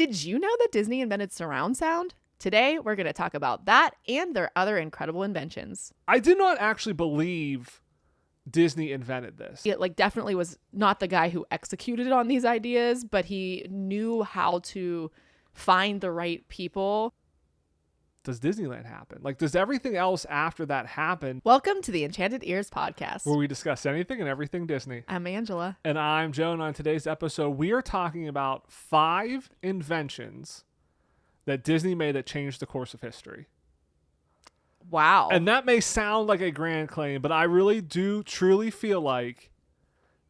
Did you know that Disney invented surround sound? Today, we're going to talk about that and their other incredible inventions. I did not actually believe Disney invented this. It definitely was not the guy who executed on these ideas, but he knew how to find the right people. Does Disneyland happen? Does everything else after that happen? Welcome to the Enchanted Ears podcast, where we discuss anything and everything Disney. I'm Angela. And I'm Joan. On today's episode, we are talking about 5 inventions that Disney made that changed the course of history. Wow. And that may sound like a grand claim, but I really do truly feel like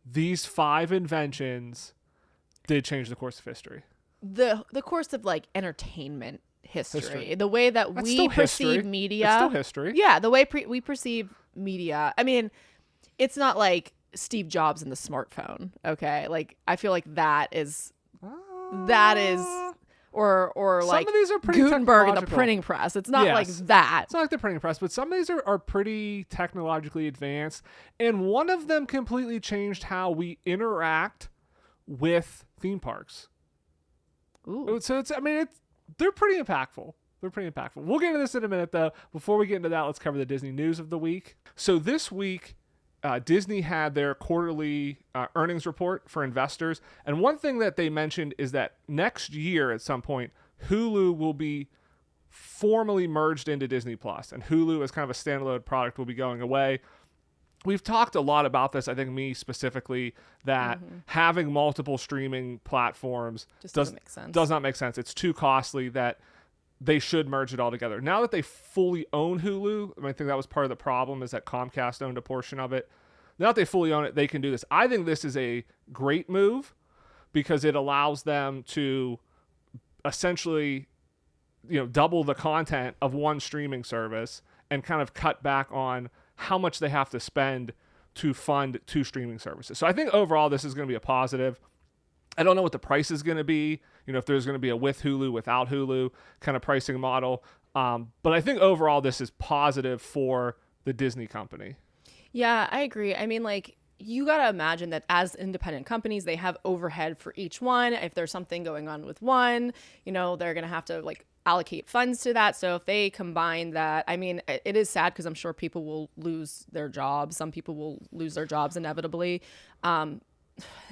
these 5 inventions did change the course of history. The course of entertainment history. The way that That's we perceive media. It's still history. Yeah, the way we perceive media. I mean, it's not like Steve Jobs and the smartphone, okay? I feel like that is or some of these are pretty Gutenberg and the printing press. It's not like that. It's not like the printing press, but some of these are pretty technologically advanced. And one of them completely changed how we interact with theme parks. Ooh. So they're pretty impactful. We'll get into this in a minute, though. Before we get into that, let's cover the Disney news of the week. So this week, Disney had their quarterly earnings report for investors. And one thing that they mentioned is that next year at some point, Hulu will be formally merged into Disney Plus. And Hulu as kind of a standalone product will be going away. We've talked a lot about this, I think me specifically, that having multiple streaming platforms doesn't make sense. Does not make sense. It's too costly that they should merge it all together. Now that they fully own Hulu, I think that was part of the problem is that Comcast owned a portion of it. Now that they fully own it, they can do this. I think this is a great move because it allows them to essentially, double the content of one streaming service and kind of cut back on how much they have to spend to fund 2 streaming services. So I think overall this is going to be a positive. I don't know what the price is going to be, if there's going to be a with Hulu, without Hulu kind of pricing model. But I think overall this is positive for the Disney company. Yeah, I agree. I mean, you got to imagine that as independent companies, they have overhead for each one. If there's something going on with one, they're going to have to allocate funds to that. So if they combine that, I mean, it is sad because I'm sure people will lose their jobs. Some people will lose their jobs inevitably.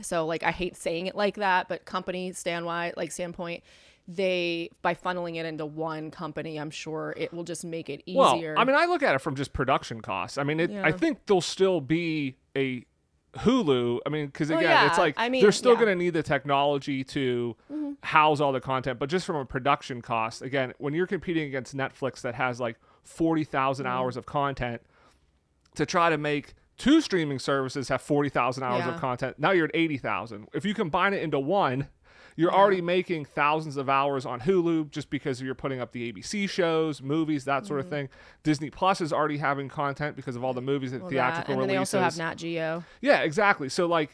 So I hate saying it like that, but company standpoint, they, by funneling it into one company, I'm sure it will just make it easier. Well, I look at it from just production costs. I think there'll still be a Hulu. Because again, they're still going to need the technology to house all the content, but just from a production cost, again, when you're competing against Netflix that has 40,000 hours of content, to try to make 2 streaming services have 40,000 hours of content, now you're at 80,000. If you combine it into one, you're already making thousands of hours on Hulu just because you're putting up the ABC shows, movies, that sort of thing. Disney Plus is already having content because of all the movies and theatrical and then releases. They also have Nat Geo. Yeah, exactly. So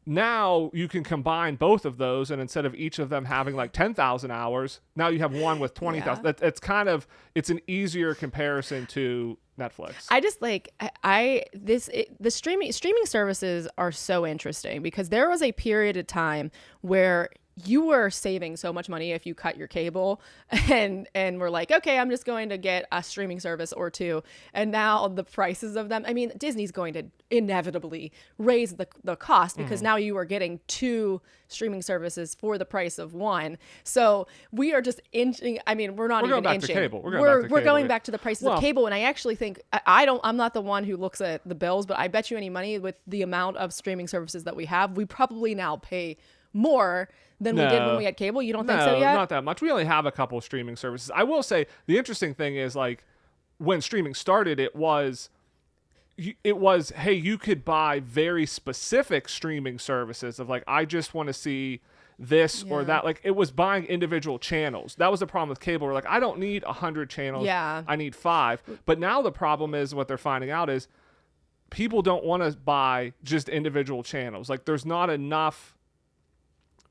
now you can combine both of those, and instead of each of them having 10,000 hours, now you have one with 20,000. Yeah. It's an easier comparison to Netflix. I just the streaming services are so interesting because there was a period of time where you were saving so much money if you cut your cable and we're okay, I'm just going to get a streaming service or 2. And now the prices of them, Disney's going to inevitably raise the cost because now you are getting 2 streaming services for the price of 1. So we are just inching. We're not even inching. We're going back to the prices of cable. And I actually think I'm not the one who looks at the bills, but I bet you any money with the amount of streaming services that we have, we probably now pay more than we did when we had cable. You don't think so yet? Not that much. We only have a couple of streaming services. I will say the interesting thing is when streaming started, it was, hey, you could buy very specific streaming services of I just want to see this or that. It was buying individual channels. That was the problem with cable. We're I don't need 100 channels. Yeah. I need 5. But now the problem is what they're finding out is people don't want to buy just individual channels. There's not enough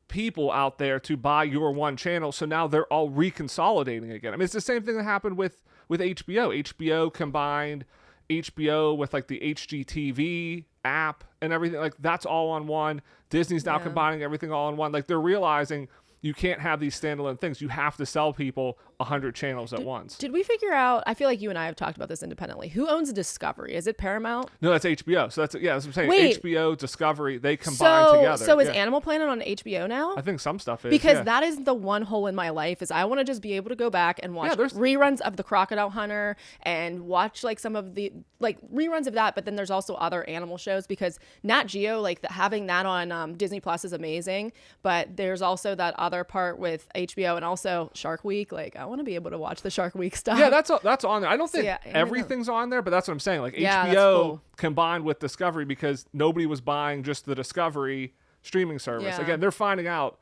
people out there to buy your one channel, so now they're all reconsolidating again. It's the same thing that happened with HBO. HBO combined HBO with the HGTV app and everything. That's all on one. Disney's now combining everything all in one. They're realizing you can't have these standalone things. You have to sell people 100 channels at once. Did we figure out, I feel like you and I have talked about this independently, who owns Discovery? Is it Paramount? No, that's HBO. So that's what I'm saying. Wait. HBO, Discovery, they combine together. So is Animal Planet on HBO now? I think some stuff is. Because that is the one hole in my life is I want to just be able to go back and watch reruns of The Crocodile Hunter and watch like some of the like reruns of that. But then there's also other animal shows because Nat Geo, like having that on Disney Plus is amazing. But there's also that other part with HBO and also Shark Week. Like I want to be able to watch the Shark Week stuff. Yeah, that's on there. I don't think everything's on there, but that's what I'm saying. Like HBO combined with Discovery because nobody was buying just the Discovery streaming service. Again, they're finding out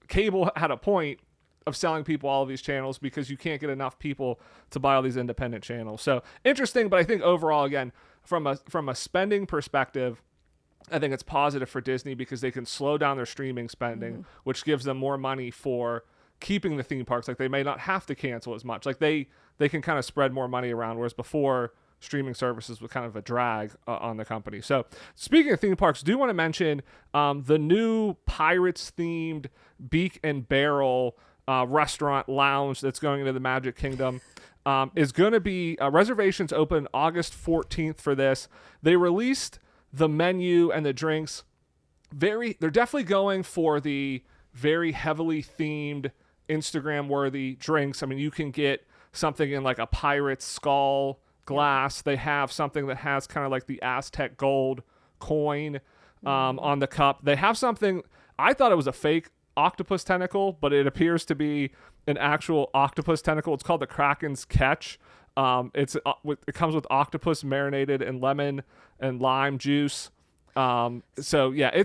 cable had a point of selling people all of these channels because you can't get enough people to buy all these independent channels. So interesting, but I think overall, again, from a spending perspective, I think it's positive for Disney because they can slow down their streaming spending, which gives them more money for keeping the theme parks. Like they may not have to cancel as much. Like they can kind of spread more money around, whereas before streaming services was kind of a drag on the company. So speaking of theme parks, do want to mention the new Pirates themed Beak and Barrel restaurant lounge that's going into the Magic Kingdom. Is going to be reservations open August 14th for this. They released the menu and the drinks. They're definitely going for the very heavily themed, Instagram worthy drinks. I mean, you can get something in like a pirate's skull glass. They have something that has kind of like the Aztec gold coin on the cup. They have something, I thought it was a fake octopus tentacle, but it appears to be an actual octopus tentacle. It's called the Kraken's Catch. It comes with octopus marinated in lemon and lime juice. So yeah,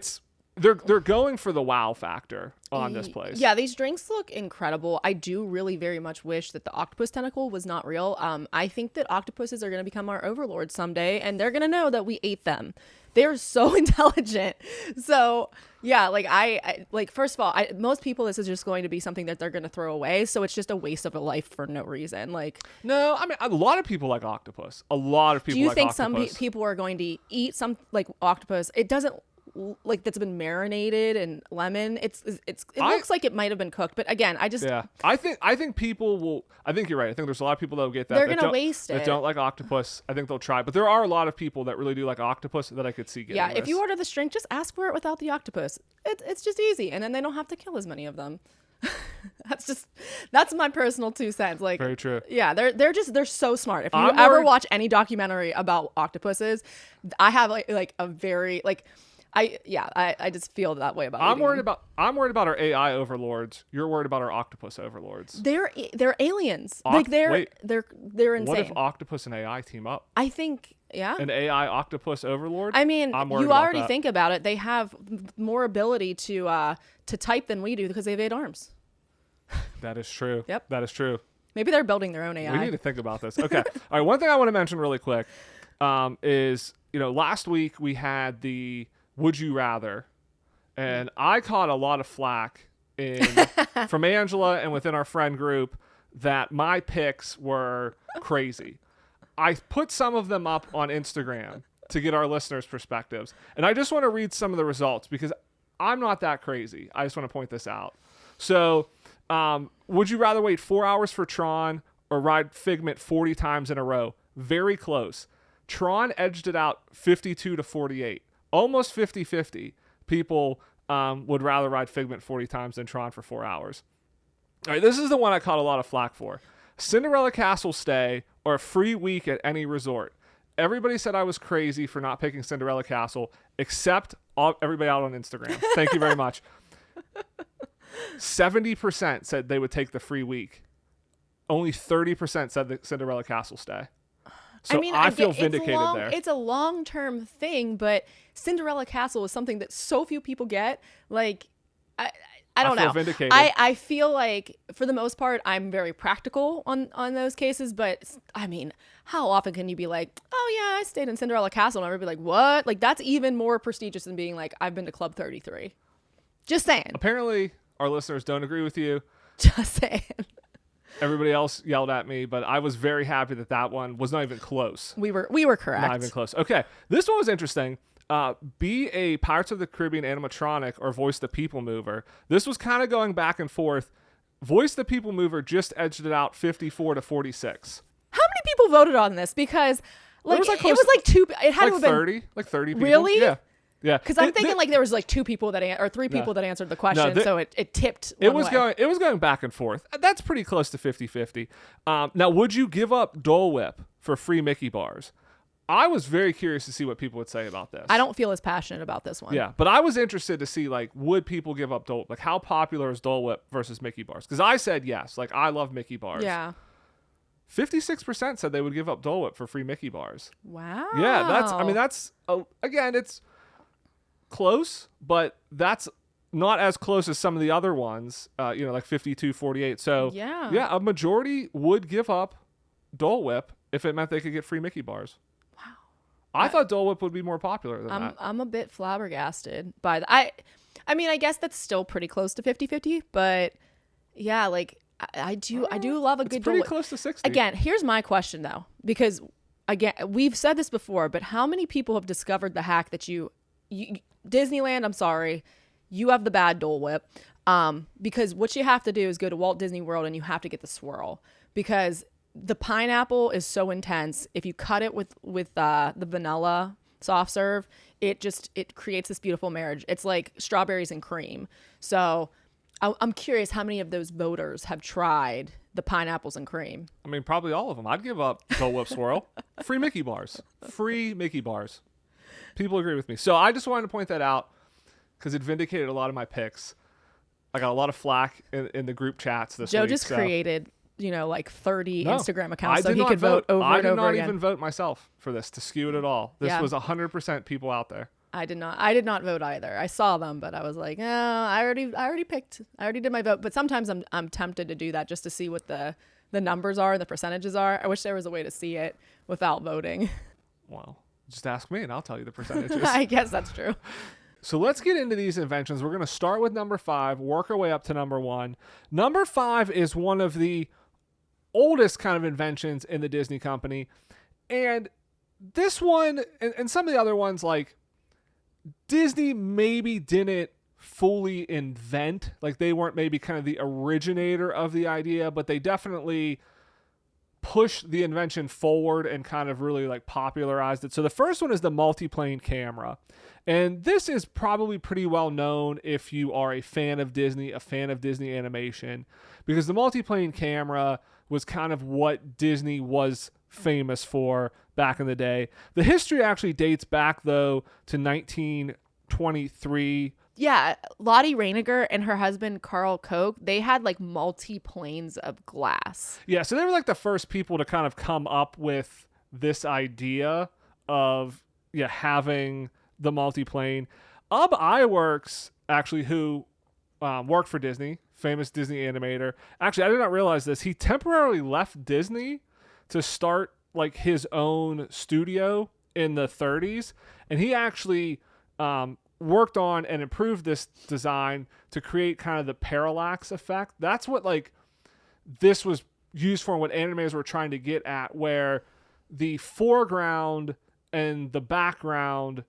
they're going for the wow factor on this place. Yeah, these drinks look incredible. I do really very much wish that the octopus tentacle was not real. I think that octopuses are going to become our overlords someday, and they're going to know that we ate them. They're so intelligent. So yeah, like I like, first of all, most people, this is just going to be something that they're going to throw away. So it's just a waste of a life for no reason. Like, no, I mean, a lot of people like octopus. A lot of people do you like think octopus. some people are going to eat some like octopus? It doesn't like that's been marinated in lemon. It looks like it might have been cooked, but again, I think people will. I think you're right. I think there's a lot of people that will get that. They're gonna waste it. That don't like octopus. I think they'll try, but there are a lot of people that really do like octopus that I could see getting. Yeah, if you order this drink, just ask for it without the octopus. It's just easy, and then they don't have to kill as many of them. That's my personal 2 cents. Like, very true. Yeah, they're so smart. If you ever watch any documentary about octopuses, I have like a very like. I just feel that way about. I'm worried about our AI overlords. You're worried about our octopus overlords. They're aliens. They're insane. What if octopus and AI team up? I think an AI octopus overlord. I mean, you already think about it. They have more ability to type than we do because they have 8 arms. That is true. Yep, that is true. Maybe they're building their own AI. We need to think about this. Okay. All right. One thing I want to mention really quick is last week we had the Would You Rather, and I caught a lot of flack from Angela and within our friend group that my picks were crazy. I put some of them up on Instagram to get our listeners' perspectives, and I just want to read some of the results because I'm not that crazy. I just want to point this out. So, would you rather wait 4 hours for Tron or ride Figment 40 times in a row? Very close. Tron edged it out 52-48. Almost 50-50 people would rather ride Figment 40 times than Tron for 4 hours. All right, this is the one I caught a lot of flack for. Cinderella Castle stay or a free week at any resort. Everybody said I was crazy for not picking Cinderella Castle, except everybody out on Instagram. Thank you very much. 70% said they would take the free week. Only 30% said the Cinderella Castle stay. So I mean, I feel vindicated there. It's a long-term thing, but Cinderella Castle is something that so few people get. Like, I don't know. Vindicated. I feel like, for the most part, I'm very practical on those cases. But, I mean, how often can you be like, oh, yeah, I stayed in Cinderella Castle. And everybody be like, what? Like, that's even more prestigious than being like, I've been to Club 33. Just saying. Apparently, our listeners don't agree with you. Just saying. Everybody else yelled at me, but I was very happy that one was not even close. We were correct. Not even close. Okay, this one was interesting. be a Pirates of the Caribbean animatronic or voice the people mover. This was kind of going back and forth. Voice the people mover just edged it out 54 to 46. How many people voted on this? Because like it was like two. It had like to have been 30, like 30 people. Really? Yeah. Yeah, because I'm thinking like there was like two people that or three people that answered the question, so it tipped. It was going back and forth. That's pretty close to 50-50. Now, would you give up Dole Whip for free Mickey bars? I was very curious to see what people would say about this. I don't feel as passionate about this one. Yeah, but I was interested to see like would people give up Dole Whip? Like how popular is Dole Whip versus Mickey bars? Because I said yes. Like I love Mickey bars. Yeah. 56% said they would give up Dole Whip for free Mickey bars. Wow. Yeah, that's again, it's close, but that's not as close as some of the other ones, like 52-48. So yeah, a majority would give up Dole Whip if it meant they could get free Mickey bars. Wow. I thought Dole Whip would be more popular than that. I'm a bit flabbergasted by that. I mean, I guess that's still pretty close to 50-50, but yeah, like I do love a good Dole Whip. It's pretty close to 60. Again, here's my question though, because again, we've said this before, but how many people have discovered the hack that you Disneyland, I'm sorry, you have the bad Dole Whip, because what you have to do is go to Walt Disney World and you have to get the swirl, because the pineapple is so intense. If you cut it with the vanilla soft serve, it creates this beautiful marriage. It's like strawberries and cream. So I'm curious how many of those voters have tried the pineapples and cream. I mean, probably all of them. I'd give up Dole Whip swirl. Free Mickey bars. Free Mickey bars. People agree with me. So I just wanted to point that out because it vindicated a lot of my picks. I got a lot of flack in the group chats this week. Joe just created, like 30 Instagram accounts so he could vote over and over again. I did not even vote myself for this to skew it at all. This was 100% people out there. I did not vote either. I saw them, but I was like, I already picked. I already did my vote. But sometimes I'm tempted to do that just to see what the numbers are, the percentages are. I wish there was a way to see it without voting. Well, just ask me and I'll tell you the percentages. I guess that's true. So let's get into these inventions. We're going to start with number 5, work our way up to number 1. Number 5 is one of the oldest kind of inventions in the Disney company. And this one and some of the other ones, like Disney maybe didn't fully invent, like they weren't maybe kind of the originator of the idea, but they definitely pushed the invention forward and kind of really like popularized it. So the first one is the multiplane camera. And this is probably pretty well known if you are a fan of Disney, a fan of Disney animation, because the multiplane camera was kind of what Disney was famous for back in the day. The history actually dates back though to 1923. Yeah, Lottie Reiniger and her husband Carl Koch, they had like multi-planes of glass. Yeah, so they were like the first people to kind of come up with this idea of having the multiplane. Ub Iwerks, actually, who worked for Disney, famous Disney animator. Actually, I did not realize this. He temporarily left Disney to start like his own studio in the 30s, and he actually worked on and improved this design to create kind of the parallax effect. That's what like this was used for, what animators were trying to get at, where the foreground and the background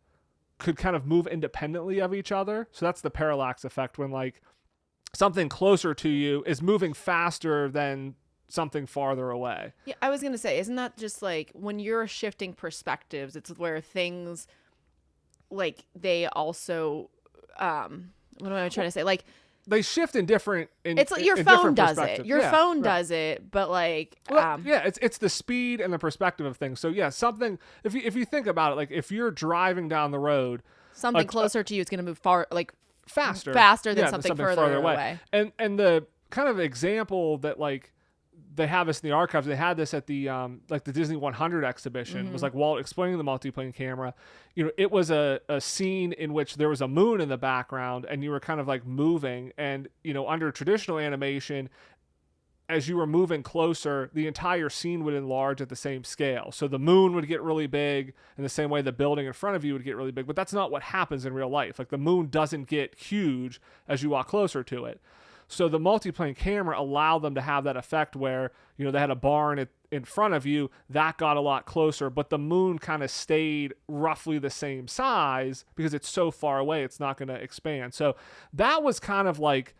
could kind of move independently of each other. So that's the parallax effect, when like something closer to you is moving faster than something farther away. Yeah, I was going to say, isn't that just like when you're shifting perspectives, it's where things like they also what am I trying to say, like they shift in different it's like your phone does it, phone does it, but like it's the speed and the perspective of things. So something, if you think about it, like if you're driving down the road, something closer to you is going to move faster than something further away. And the kind of example that like they have this in the archives. They had this at the like the Disney 100 exhibition. It was like Walt explaining the multiplane camera. It was a scene in which there was a moon in the background and you were kind of like moving. And, under traditional animation, as you were moving closer, the entire scene would enlarge at the same scale. So the moon would get really big in the same way the building in front of you would get really big. But that's not what happens in real life. Like the moon doesn't get huge as you walk closer to it. So the multiplane camera allowed them to have that effect where, they had a barn in front of you, that got a lot closer, but the moon kind of stayed roughly the same size because it's so far away, it's not going to expand. So that was kind of like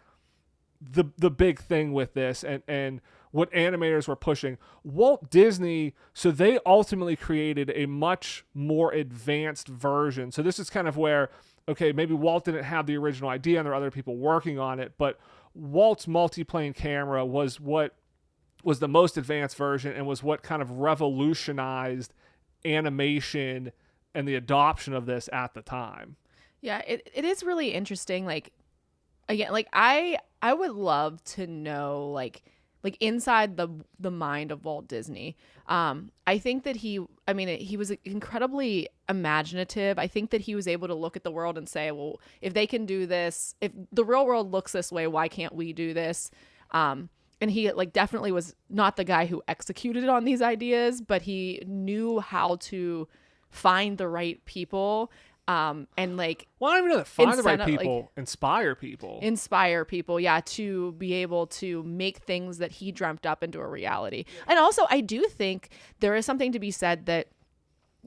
the big thing with this, and what animators were pushing. Walt Disney, so they ultimately created a much more advanced version. So this is kind of where, okay, maybe Walt didn't have the original idea and there are other people working on it, but Walt's multiplane camera was the most advanced version and was what kind of revolutionized animation and the adoption of this at the time. Yeah, it is really interesting. Like, again, like I would love to know like inside the mind of Walt Disney. I think that he was incredibly imaginative. I think that he was able to look at the world and say, well, if they can do this, if the real world looks this way, why can't we do this? And he like definitely was not the guy who executed on these ideas, but he knew how to find the right people. And like, well, I don't even know that find the right people, like, inspire people, yeah, to be able to make things that he dreamt up into a reality. And also, I do think there is something to be said that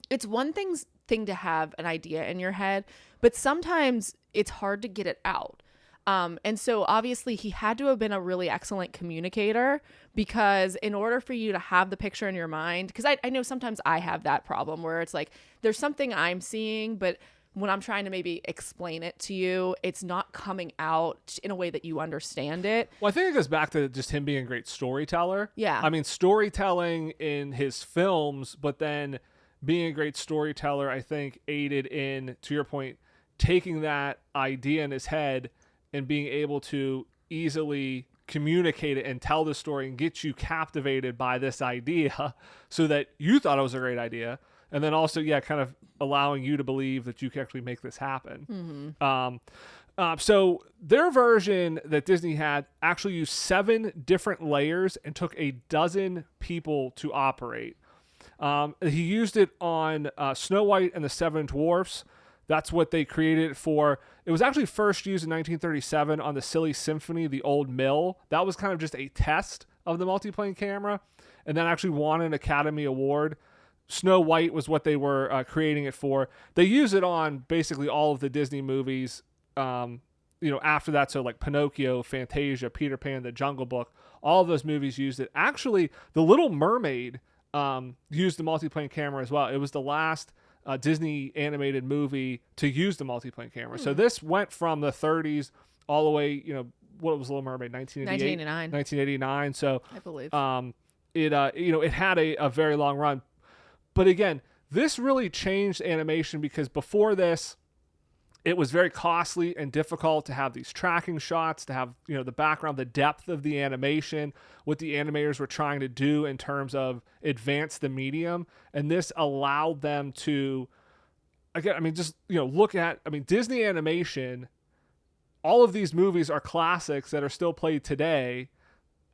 it's one thing to have an idea in your head, but sometimes it's hard to get it out. And so obviously he had to have been a really excellent communicator, because in order for you to have the picture in your mind, because I know sometimes I have that problem where it's like, there's something I'm seeing, but when I'm trying to maybe explain it to you, it's not coming out in a way that you understand it. Well, I think it goes back to just him being a great storyteller. Yeah. I mean, storytelling in his films, but then being a great storyteller, I think aided in, to your point, taking that idea in his head and being able to easily communicate it and tell the story and get you captivated by this idea so that you thought it was a great idea. And then also, yeah, kind of allowing you to believe that you can actually make this happen. Mm-hmm. So their version that Disney had actually used 7 different layers and took a dozen people to operate. He used it on Snow White and the Seven Dwarfs. That's what they created it for. It was actually first used in 1937 on the Silly Symphony, the Old Mill. That was kind of just a test of the multiplane camera, and then actually won an Academy Award. Snow White was what they were creating it for. They use it on basically all of the Disney movies, after that. So like Pinocchio, Fantasia, Peter Pan, The Jungle Book, all of those movies used it. Actually, The Little Mermaid used the multiplane camera as well. It was the last Disney animated movie to use the multiplane camera. So this went from the 30s all the way, what was Little Mermaid, 1989. So I believe it had a very long run. But again, this really changed animation, because before this, it was very costly and difficult to have these tracking shots, to have, the background, the depth of the animation, what the animators were trying to do in terms of advance the medium. And this allowed them to, again, look at, Disney animation, all of these movies are classics that are still played today.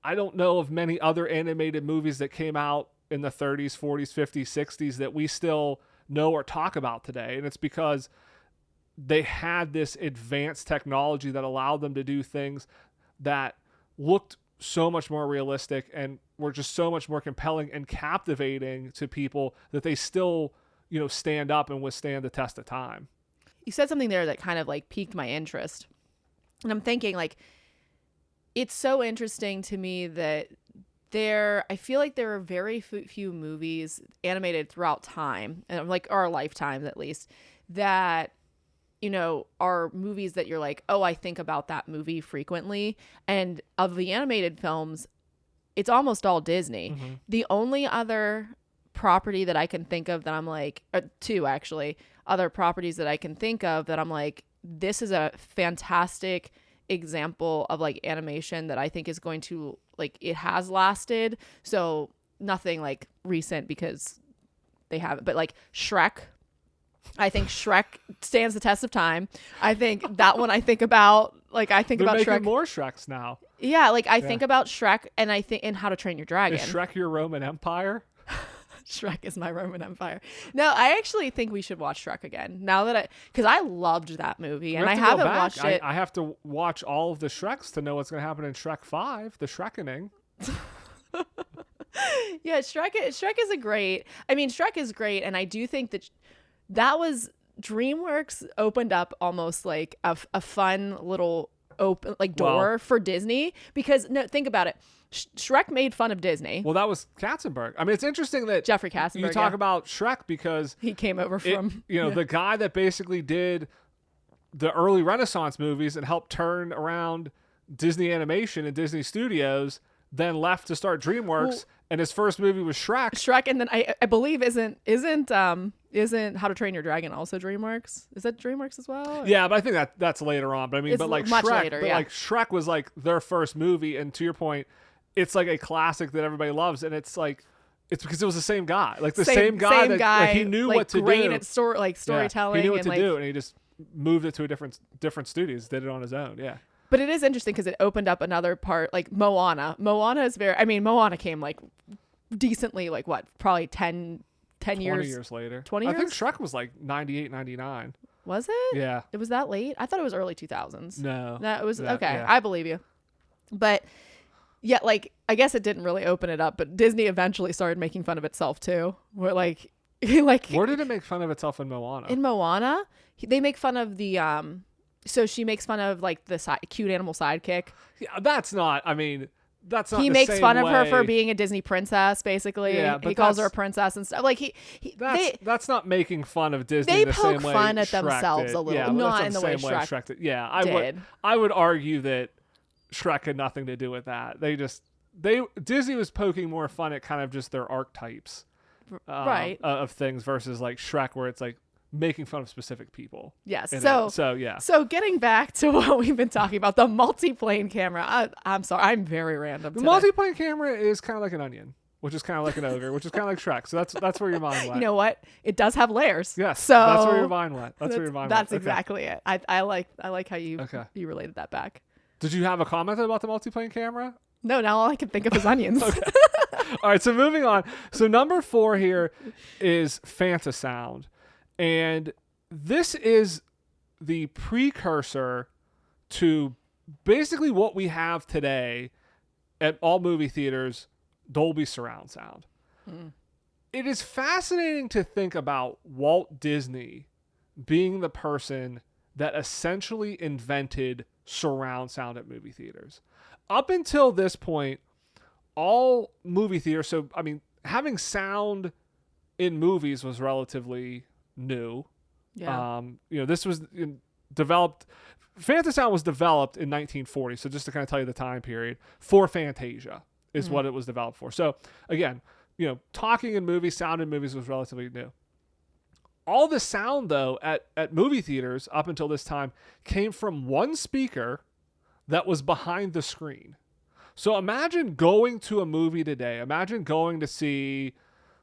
I don't know of many other animated movies that came out in the 30s, 40s, 50s, 60s that we still know or talk about today. And it's because they had this advanced technology that allowed them to do things that looked so much more realistic and were just so much more compelling and captivating to people that they still, stand up and withstand the test of time. You said something there that kind of like piqued my interest. And I'm thinking like, it's so interesting to me that I feel like there are very few movies animated throughout time, and like our lifetimes at least, that are movies that you're like, oh, I think about that movie frequently. And of the animated films, it's almost all Disney. Mm-hmm. The only other property that I can think of that I'm like, two actually, other properties that I can think of that I'm like, this is a fantastic example of like animation that I think is going to, like, it has lasted. So nothing like recent because they haven't, but like Shrek. I think Shrek stands the test of time. I think that one I think about, like, I think They're about making Shrek. more Shreks now. Yeah, like I think about Shrek, and I think in How to Train Your Dragon. Is Shrek your Roman Empire? Shrek is my Roman Empire. No, I actually think we should watch Shrek again. Now that because I loved that movie, and I haven't watched it. I have to watch all of the Shreks to know what's going to happen in Shrek 5, the Shrekening. Yeah, Shrek is a great. I mean, Shrek is great, and I do think that was DreamWorks opened up almost like a fun little open like door for Disney, because no, think about it. Shrek made fun of Disney. Well, that was Katzenberg. I mean, it's interesting that Jeffrey Katzenberg. You talk about Shrek because he came over from the guy that basically did the early Renaissance movies and helped turn around Disney Animation and Disney Studios, then left to start DreamWorks, and his first movie was Shrek. And then I believe isn't How to Train Your Dragon also DreamWorks? Is that DreamWorks as well? Yeah, but I think that's later on. But I mean, It's but like much Shrek, later, but yeah. like Shrek was like their first movie, and to your point, it's like a classic that everybody loves, and it's like it's because it was the same guy, like the same guy that like, he knew like, what to great do. at storytelling. He knew what and to do, and he just moved it to a different studios, did it on his own. Yeah. But it is interesting because it opened up another part, like Moana. Moana is Moana came like decently, like what, probably 10 20 years. years later. 20 years? I think Shrek was like 98, 99. Was it? Yeah. It was that late? I thought it was early 2000s. No. It was, That- okay. yeah. I believe you. But yeah, like, I guess it didn't really open it up, but Disney eventually started making fun of itself too. Where like, Where did it make fun of itself in Moana? in Moana, they make fun of the, so she makes fun of like the cute animal sidekick. Yeah, that's not He the makes same fun of her way. for being a Disney princess, basically. Yeah, but he calls her a that's- princess and stuff. Like That's not making fun of Disney they in the same poke way fun at Shrek themselves did. a little, Yeah, but not that's in the same way Shrek did. Yeah, did. I would argue that Shrek had nothing to do with that. Disney was poking more fun at kind of just their archetypes, right, of things versus like Shrek, where it's like making fun of specific people. Yes. in So it. So yeah. So getting back to what we've been talking about, the multiplane camera. I'm sorry, I'm very random. The today. multiplane camera is kind of like an onion, which is kind of like an ogre, which is kind of like Shrek. So that's where your mind went. You know what? It does have layers. Yes. So that's where your mind went. That's where your mind That's went. Okay. exactly it. I like how you Okay. you related that back. Did you have a comment about the multiplane camera? No, now all I can think of is onions. Okay. All right, so moving on. So number 4 here is Fantasound. And this is the precursor to basically what we have today at all movie theaters, Dolby surround sound. It is fascinating to think about Walt Disney being the person that essentially invented surround sound at movie theaters. Up until this point, all movie theaters, so I mean, having sound in movies was relatively new. Yeah. This was developed. Fantasound was developed in 1940. So just to kind of tell you the time period, for Fantasia is what it was developed for. So again, talking in movies, sound in movies was relatively new. All the sound though at movie theaters up until this time came from one speaker that was behind the screen. So imagine going to a movie today. Imagine going to see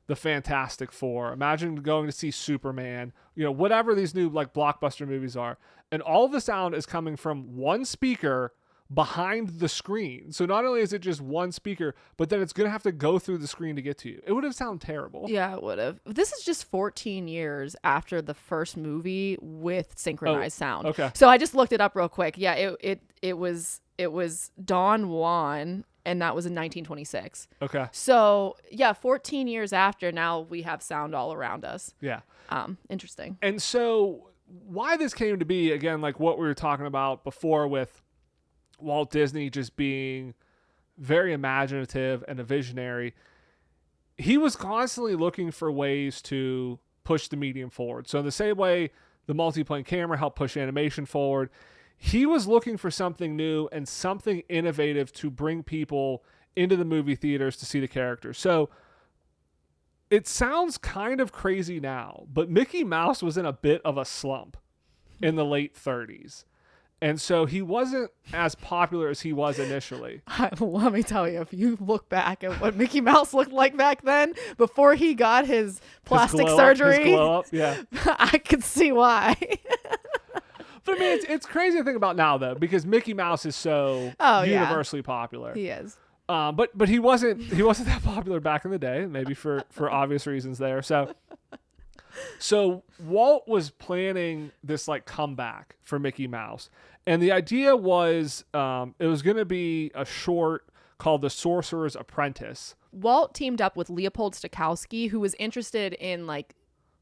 the Fantastic Four. Imagine going to see Superman, whatever these new like blockbuster movies are. And all of the sound is coming from one speaker behind the screen. So not only is it just one speaker, but then it's going to have to go through the screen to get to you. It would have sounded terrible. Yeah, it would have. This is just 14 years after the first movie with synchronized sound. Okay. So I just looked it up real quick. Yeah, it was Don Juan, and that was in 1926. Okay. So yeah, 14 years after, now we have sound all around us. Yeah. Interesting. And so why this came to be, again, like what we were talking about before with Walt Disney just being very imaginative and a visionary, he was constantly looking for ways to push the medium forward. So in the same way the multiplane camera helped push animation forward, he was looking for something new and something innovative to bring people into the movie theaters to see the characters. So it sounds kind of crazy now, but Mickey Mouse was in a bit of a slump in the late 30s. And so he wasn't as popular as he was initially. Let me tell you, if you look back at what Mickey Mouse looked like back then, before he got his plastic surgery, his glow up, yeah. I could see why. But I mean, it's crazy to think about now, though, because Mickey Mouse is so universally popular. He is. But he wasn't that popular back in the day, maybe for obvious reasons there. So Walt was planning this like comeback for Mickey Mouse. And the idea was it was going to be a short called The Sorcerer's Apprentice, Walt teamed up with Leopold Stokowski, who was interested in like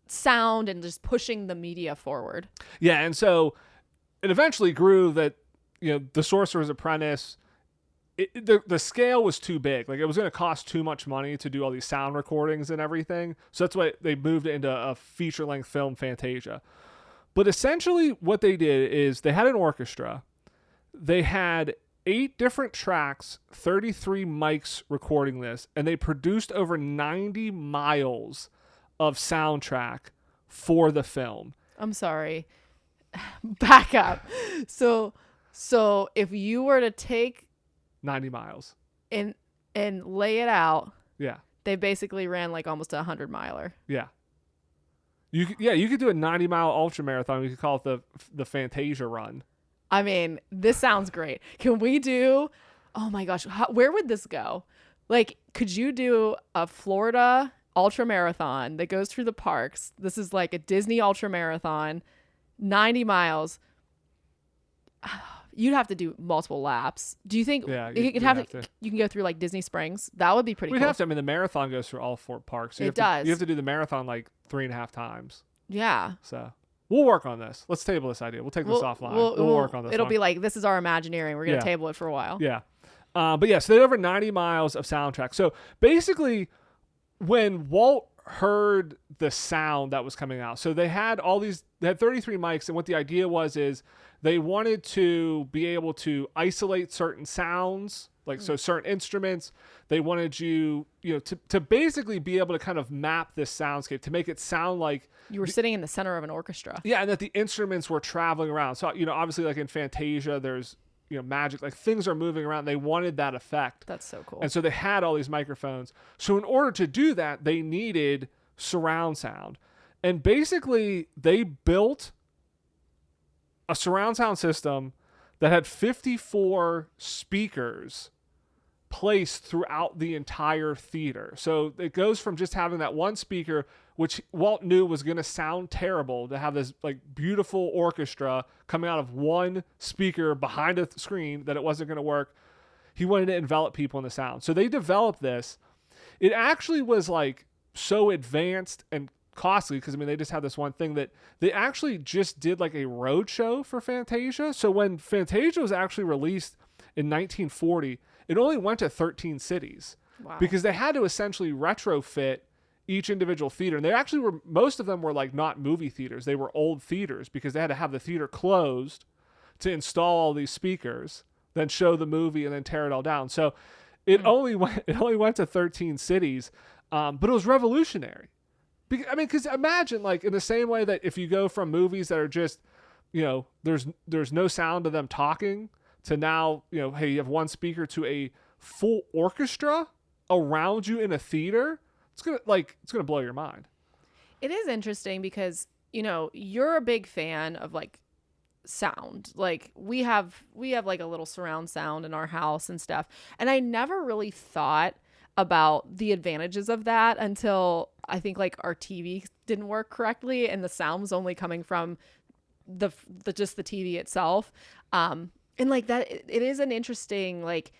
sound and just pushing the media forward. Yeah, and so it eventually grew that, the Sorcerer's Apprentice, the scale was too big. Like, it was going to cost too much money to do all these sound recordings and everything. So that's why they moved it into a feature-length film, Fantasia. But essentially what they did is they had an orchestra. They had 8 different tracks, 33 mics recording this, and they produced over 90 miles of soundtrack for the film. I'm sorry. Back up. So if you were to take 90 miles and lay it out, yeah, they basically ran like almost a 100-miler. Yeah. You could do a 90-mile ultra marathon. We could call it the Fantasia run. I mean, this sounds great. Can we do, oh my gosh, where would this go? Like, could you do a Florida ultra marathon that goes through the parks? This is like a Disney ultra marathon, 90 miles. You'd have to do multiple laps. Do you think you can go through like Disney Springs? That would be pretty cool. We'd have to. I mean, the marathon goes through all 4 parks. So it does. You have to do the marathon like 3.5 times. Yeah. So we'll work on this. Let's table this idea. We'll take this offline. We'll work on this. It'll be like, this is our Imagineering. We're going to table it for a while. Yeah. But yeah, so they had over 90 miles of soundtrack. So basically, when Walt heard the sound that was coming out, so they had 33 mics, and what the idea is they wanted to be able to isolate certain sounds, like so certain instruments. They wanted you to basically be able to kind of map this soundscape to make it sound like you were sitting in the center of an orchestra. Yeah, and that the instruments were traveling around. So obviously, like in Fantasia, there's magic, like things are moving around. They wanted that effect. That's so cool. And so they had all these microphones. So in order to do that, they needed surround sound. And basically, they built a surround sound system that had 54 speakers placed throughout the entire theater. So it goes from just having that one speaker, which Walt knew was going to sound terrible, to have this like beautiful orchestra coming out of one speaker behind a screen, that it wasn't going to work. He wanted to envelop people in the sound. So they developed this. It actually was like so advanced and costly, because they just had this one thing, that they actually just did like a road show for Fantasia. So when Fantasia was actually released in 1940, it only went to 13 cities. Wow. Because they had to essentially retrofit each individual theater. And they actually were, most of them were like not movie theaters. They were old theaters, because they had to have the theater closed to install all these speakers, then show the movie, and then tear it all down. So it only went to 13 cities, but it was revolutionary. Because imagine, like, in the same way that if you go from movies that are just, there's no sound of them talking, to now, hey, you have one speaker, to a full orchestra around you in a theater, it's gonna blow your mind. It is interesting because, you're a big fan of like sound. Like we have like a little surround sound in our house and stuff. And I never really thought about the advantages of that until I think like our TV didn't work correctly and the sound was only coming from the just the TV itself. And like that, it is an interesting, like,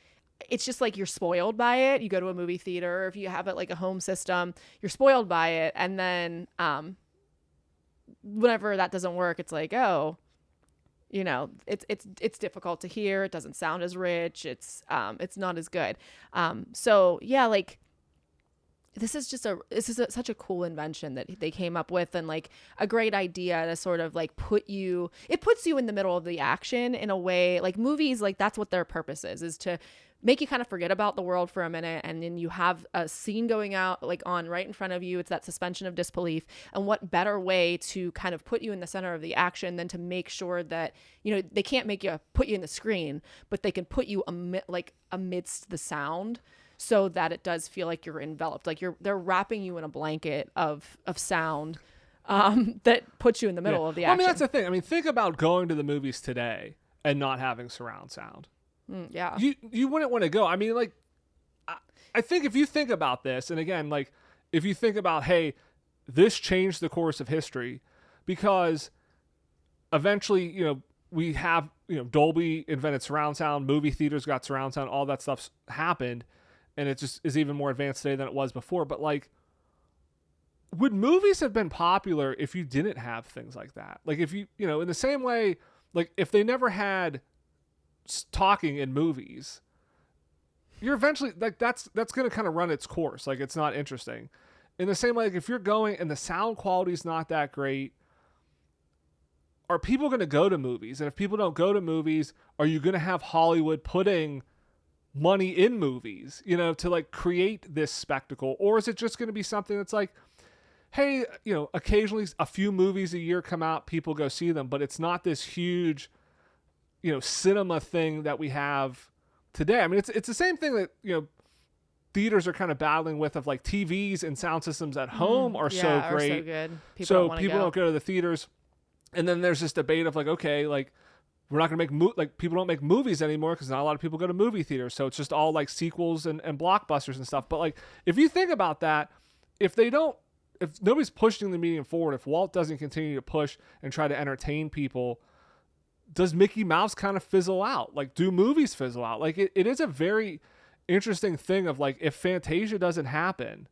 it's just like you're spoiled by it. You go to a movie theater, if you have it like a home system, you're spoiled by it. And then whenever that doesn't work, it's like, oh, it's difficult to hear. It doesn't sound as rich. It's not as good. So yeah, like this is such a cool invention that they came up with, and like a great idea to sort of like it puts you in the middle of the action in a way. Like movies, like that's what their purpose is to make you kind of forget about the world for a minute, and then you have a scene going out like on right in front of you. It's that suspension of disbelief, and what better way to kind of put you in the center of the action than to make sure that they can't put you in the screen, but they can put you amidst the sound, so that it does feel like you're enveloped, like they're wrapping you in a blanket of sound that puts you in the middle of the action. I mean, that's the thing. Think about going to the movies today and not having surround sound. Yeah. You wouldn't want to go. I think if you think about this, and again, like if you think about, hey, this changed the course of history, because eventually, we have, Dolby invented surround sound, movie theaters got surround sound, all that stuff's happened. and it just is even more advanced today than it was before. But like, would movies have been popular if you didn't have things like that? Like if you know, in the same way, like if they never had talking in movies, you're eventually like that's going to kind of run its course. Like it's not interesting. In the same way, like if you're going and the sound quality is not that great, are people going to go to movies? And if people don't go to movies, are you going to have Hollywood putting money in movies, you know, to like create this spectacle? Or is it just going to be something that's like, hey, you know, occasionally a few movies a year come out, people go see them, but it's not this huge, you know, cinema thing that we have today. I mean, it's the same thing that, you know, theaters are kind of battling with, of like TVs and sound systems at home are so great. Are so good. People don't go to the theaters. And then there's this debate of like, okay, like we're not going to make people don't make movies anymore because not a lot of people go to movie theaters. So it's just all like sequels and blockbusters and stuff. But like, if you think about that, if nobody's pushing the medium forward, if Walt doesn't continue to push and try to entertain people, does Mickey Mouse kind of fizzle out? Like, do movies fizzle out? Like, it is a very interesting thing of like, if Fantasia doesn't happen,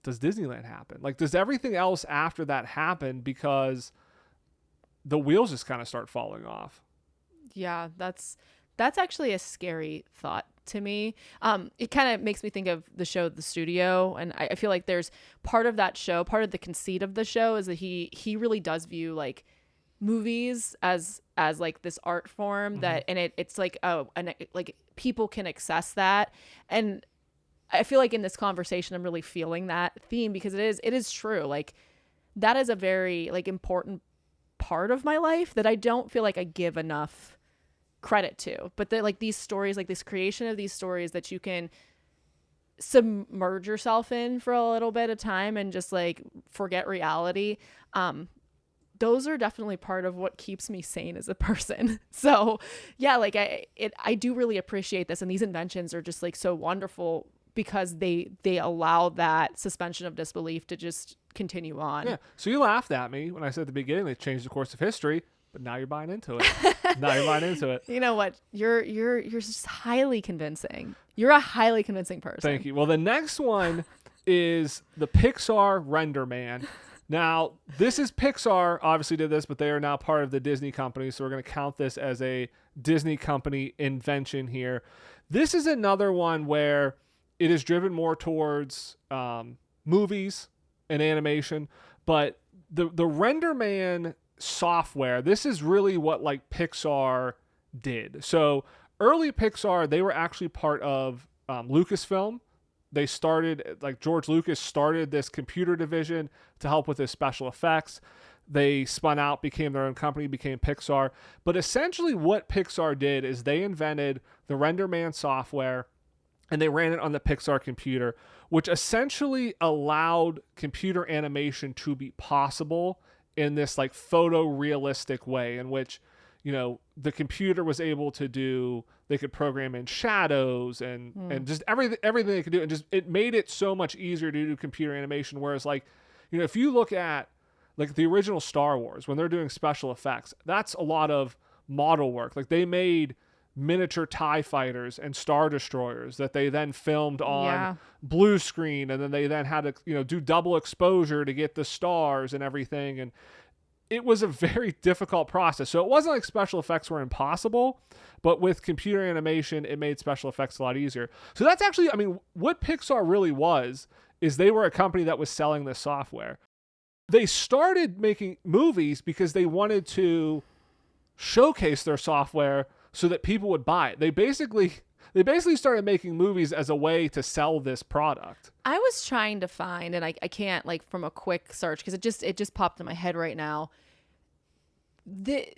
does Disneyland happen? Like, does everything else after that happen because the wheels just kind of start falling off? Yeah, that's actually a scary thought to me. It kind of makes me think of the show The Studio, and I feel like there's part of that show, part of the conceit of the show is that he really does view like movies as like this art form that, and it's like like people can access that. And I feel like in this conversation I'm really feeling that theme, because it is true. Like that is a very like important part of my life that I don't feel like I give enough credit to. But that like these stories, like this creation of these stories that you can submerge yourself in for a little bit of time and just like forget reality, those are definitely part of what keeps me sane as a person. So yeah, like I do really appreciate this, and these inventions are just like so wonderful because they allow that suspension of disbelief to just continue on. Yeah. So you laughed at me when I said at the beginning they changed the course of history, but now you're buying into it. Now you're buying into it. You know what? You're just highly convincing. You're a highly convincing person. Thank you. Well, the next one is the Pixar Renderman. Now, this is Pixar obviously did this, but they are now part of the Disney company, so we're going to count this as a Disney company invention here. This is another one where it is driven more towards movies and animation, but the Renderman software, this is really what like Pixar did. So early Pixar, they were actually part of Lucasfilm. They started, like George Lucas started this computer division to help with his special effects. They spun out, became their own company, became Pixar. But essentially what Pixar did is they invented the Renderman software and they ran it on the Pixar computer, which essentially allowed computer animation to be possible in this like photorealistic way in which, you know, the computer was able to do, they could program in shadows and just everything they could do. And just, it made it so much easier to do computer animation. Whereas like, you know, if you look at like the original Star Wars, when they're doing special effects, that's a lot of model work. Like they made miniature TIE fighters and Star Destroyers that they then filmed on blue screen. And then they then had to, you know, do double exposure to get the stars and everything. And it was a very difficult process. So it wasn't like special effects were impossible, but with computer animation, it made special effects a lot easier. So that's actually, I mean, what Pixar really was, is they were a company that was selling this software. They started making movies because they wanted to showcase their software so that people would buy it. They basically started making movies as a way to sell this product. I was trying to find, and I can't, like, from a quick search, because it just popped in my head right now. I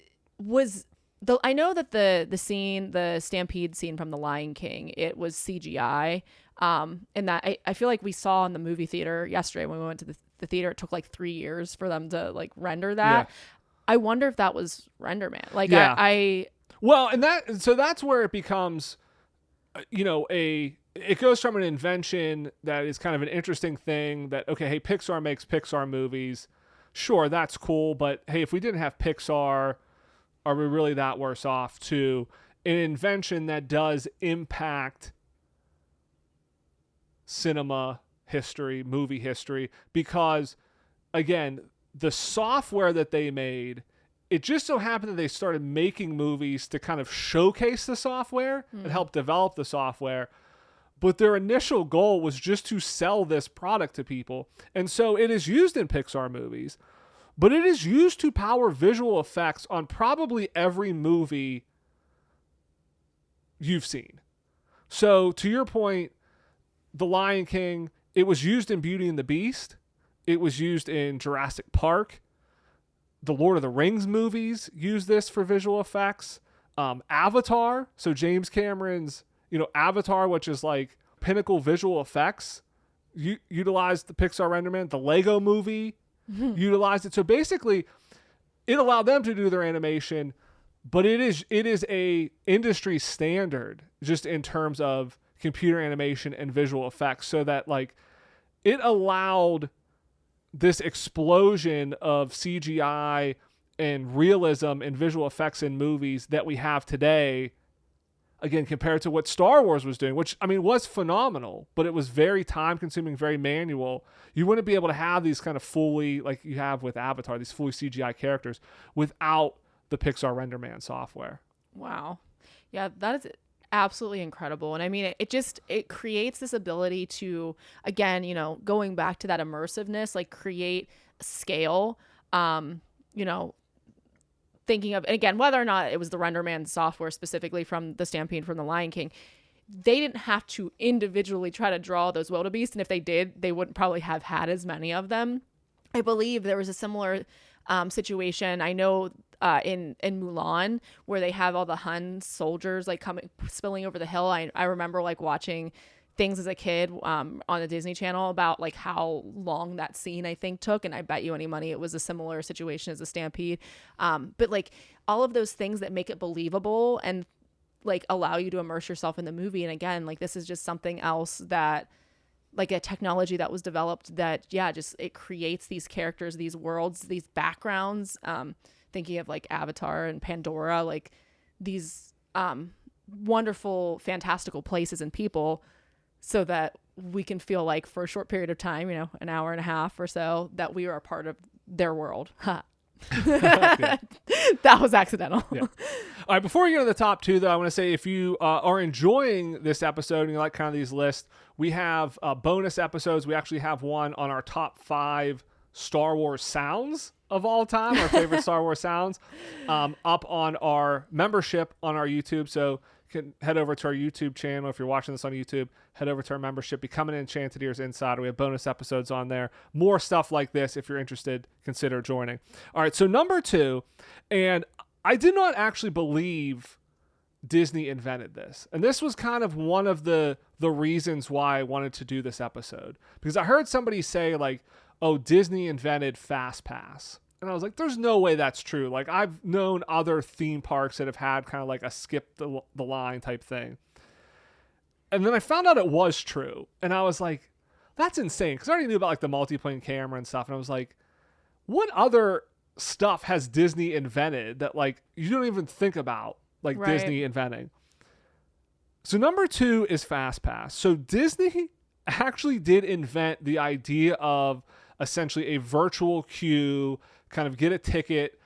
know that the stampede scene from The Lion King, it was CGI. And that I feel like we saw in the movie theater yesterday when we went to the theater, it took like 3 years for them to like render that. Yeah. I wonder if that was Renderman. Like, yeah. Well, and that's where it becomes, you know, it goes from an invention that is kind of an interesting thing that, okay, hey, Pixar makes Pixar movies. Sure, that's cool. But hey, if we didn't have Pixar, are we really that worse off? To an invention that does impact cinema history, movie history, because again, the software that they made, it just so happened that they started making movies to kind of showcase the software and help develop the software. But their initial goal was just to sell this product to people. And so it is used in Pixar movies, but it is used to power visual effects on probably every movie you've seen. So to your point, The Lion King, it was used in Beauty and the Beast. It was used in Jurassic Park. The Lord of the Rings movies use this for visual effects. Avatar, so James Cameron's, Avatar, which is like pinnacle visual effects, utilized the Pixar Renderman. The Lego movie utilized it. So basically, it allowed them to do their animation, but it is a industry standard just in terms of computer animation and visual effects, so that like it allowed this explosion of CGI and realism and visual effects in movies that we have today, again, compared to what Star Wars was doing, which, I mean, was phenomenal, but it was very time-consuming, very manual. You wouldn't be able to have these kind of fully, like you have with Avatar, these fully CGI characters without the Pixar Renderman software. Wow. Yeah, that is absolutely incredible. And I mean, it creates this ability to, again, going back to that immersiveness, like create scale, thinking of, and again, whether or not it was the Renderman software specifically from the Stampede from the Lion King, they didn't have to individually try to draw those wildebeest. And if they did, they wouldn't probably have had as many of them. I believe there was a similar situation. I know in Mulan, where they have all the Hun soldiers like spilling over the hill. I remember like watching things as a kid on the Disney Channel about like how long that scene I think took, and I bet you any money it was a similar situation as a Stampede. But like all of those things that make it believable and like allow you to immerse yourself in the movie. And again, like this is just something else that, like a technology that was developed that, just it creates these characters, these worlds, these backgrounds. Thinking of like Avatar and Pandora, like these wonderful, fantastical places and people, so that we can feel like for a short period of time, an hour and a half or so, that we are a part of their world. That was accidental. Yeah. All right, before we get to the top two, though, I want to say if you are enjoying this episode and you like kind of these lists, we have bonus episodes. We actually have one on our top 5 Star Wars sounds of all time, our favorite Star Wars sounds, up on our membership on our YouTube. So you can head over to our YouTube channel. If you're watching this on YouTube, head over to our membership, become an Enchanted Ears Insider. We have bonus episodes on there. More stuff like this. If you're interested, consider joining. All right, so number 2, and I did not actually believe Disney invented this. And this was kind of one of the reasons why I wanted to do this episode. Because I heard somebody say like, oh, Disney invented Fastpass. And I was like, there's no way that's true. Like, I've known other theme parks that have had kind of like a skip the line type thing. And then I found out it was true. And I was like, that's insane. Because I already knew about like the multiplane camera and stuff. And I was like, what other stuff has Disney invented that like you don't even think about like Right. Disney inventing? So number 2 is Fastpass. So Disney actually did invent the idea of essentially a virtual queue, kind of get a ticket,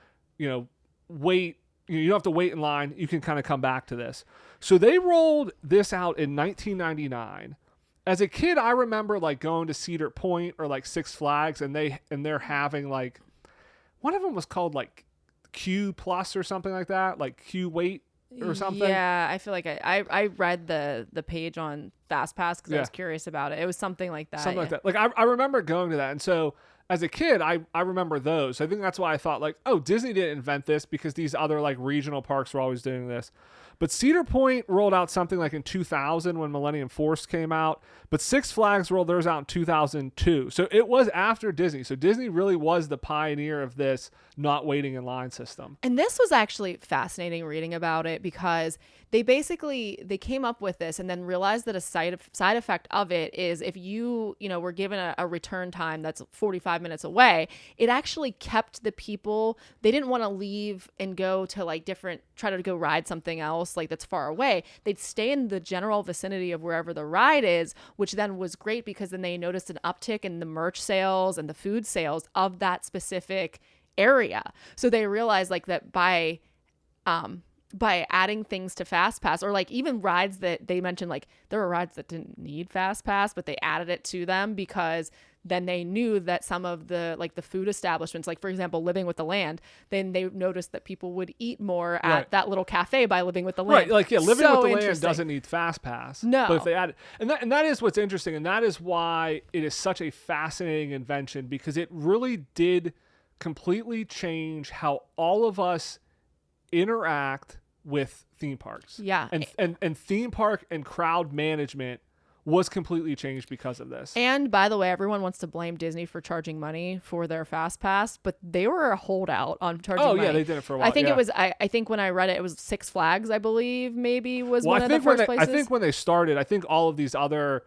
wait. You don't have to wait in line. You can kind of come back to this. So they rolled this out in 1999. As a kid, I remember like going to Cedar Point or like Six Flags, and they're having like, one of them was called like Q Plus or something like that, like Q Wait or something. Yeah, I feel like I read the page on Fastpass because I was curious about it. It was something like that. Something like that. Like I remember going to that. And so as a kid, I remember those. I think that's why I thought like, oh, Disney didn't invent this because these other like regional parks were always doing this. But Cedar Point rolled out something like in 2000 when Millennium Force came out. But Six Flags rolled theirs out in 2002. So it was after Disney. So Disney really was the pioneer of this not waiting in line system. And this was actually fascinating reading about it because they came up with this and then realized that a side effect of it is if you were given a return time that's 45 minutes away, it actually kept the people, they didn't want to leave and go to like try to go ride something else like that's far away. They'd stay in the general vicinity of wherever the ride is, which then was great because then they noticed an uptick in the merch sales and the food sales of that specific area. So they realized like that by adding things to Fastpass, or like even rides that they mentioned, like there were rides that didn't need Fastpass, but they added it to them because then they knew that some of the like the food establishments, like for example, Living with the Land, then they noticed that people would eat more at that little cafe by Living with the Land. Right, like Living with the Land doesn't need Fastpass. No, but if they add it, and that is what's interesting, and that is why it is such a fascinating invention, because it really did completely change how all of us interact with theme parks. Yeah. And theme park and crowd management was completely changed because of this. And by the way, everyone wants to blame Disney for charging money for their Fastpass, but they were a holdout on charging money. Oh, yeah, they did it for a while. I think it was, I think when I read it, it was Six Flags, I believe, maybe was one of the first places. I think when they started, I think all of these other,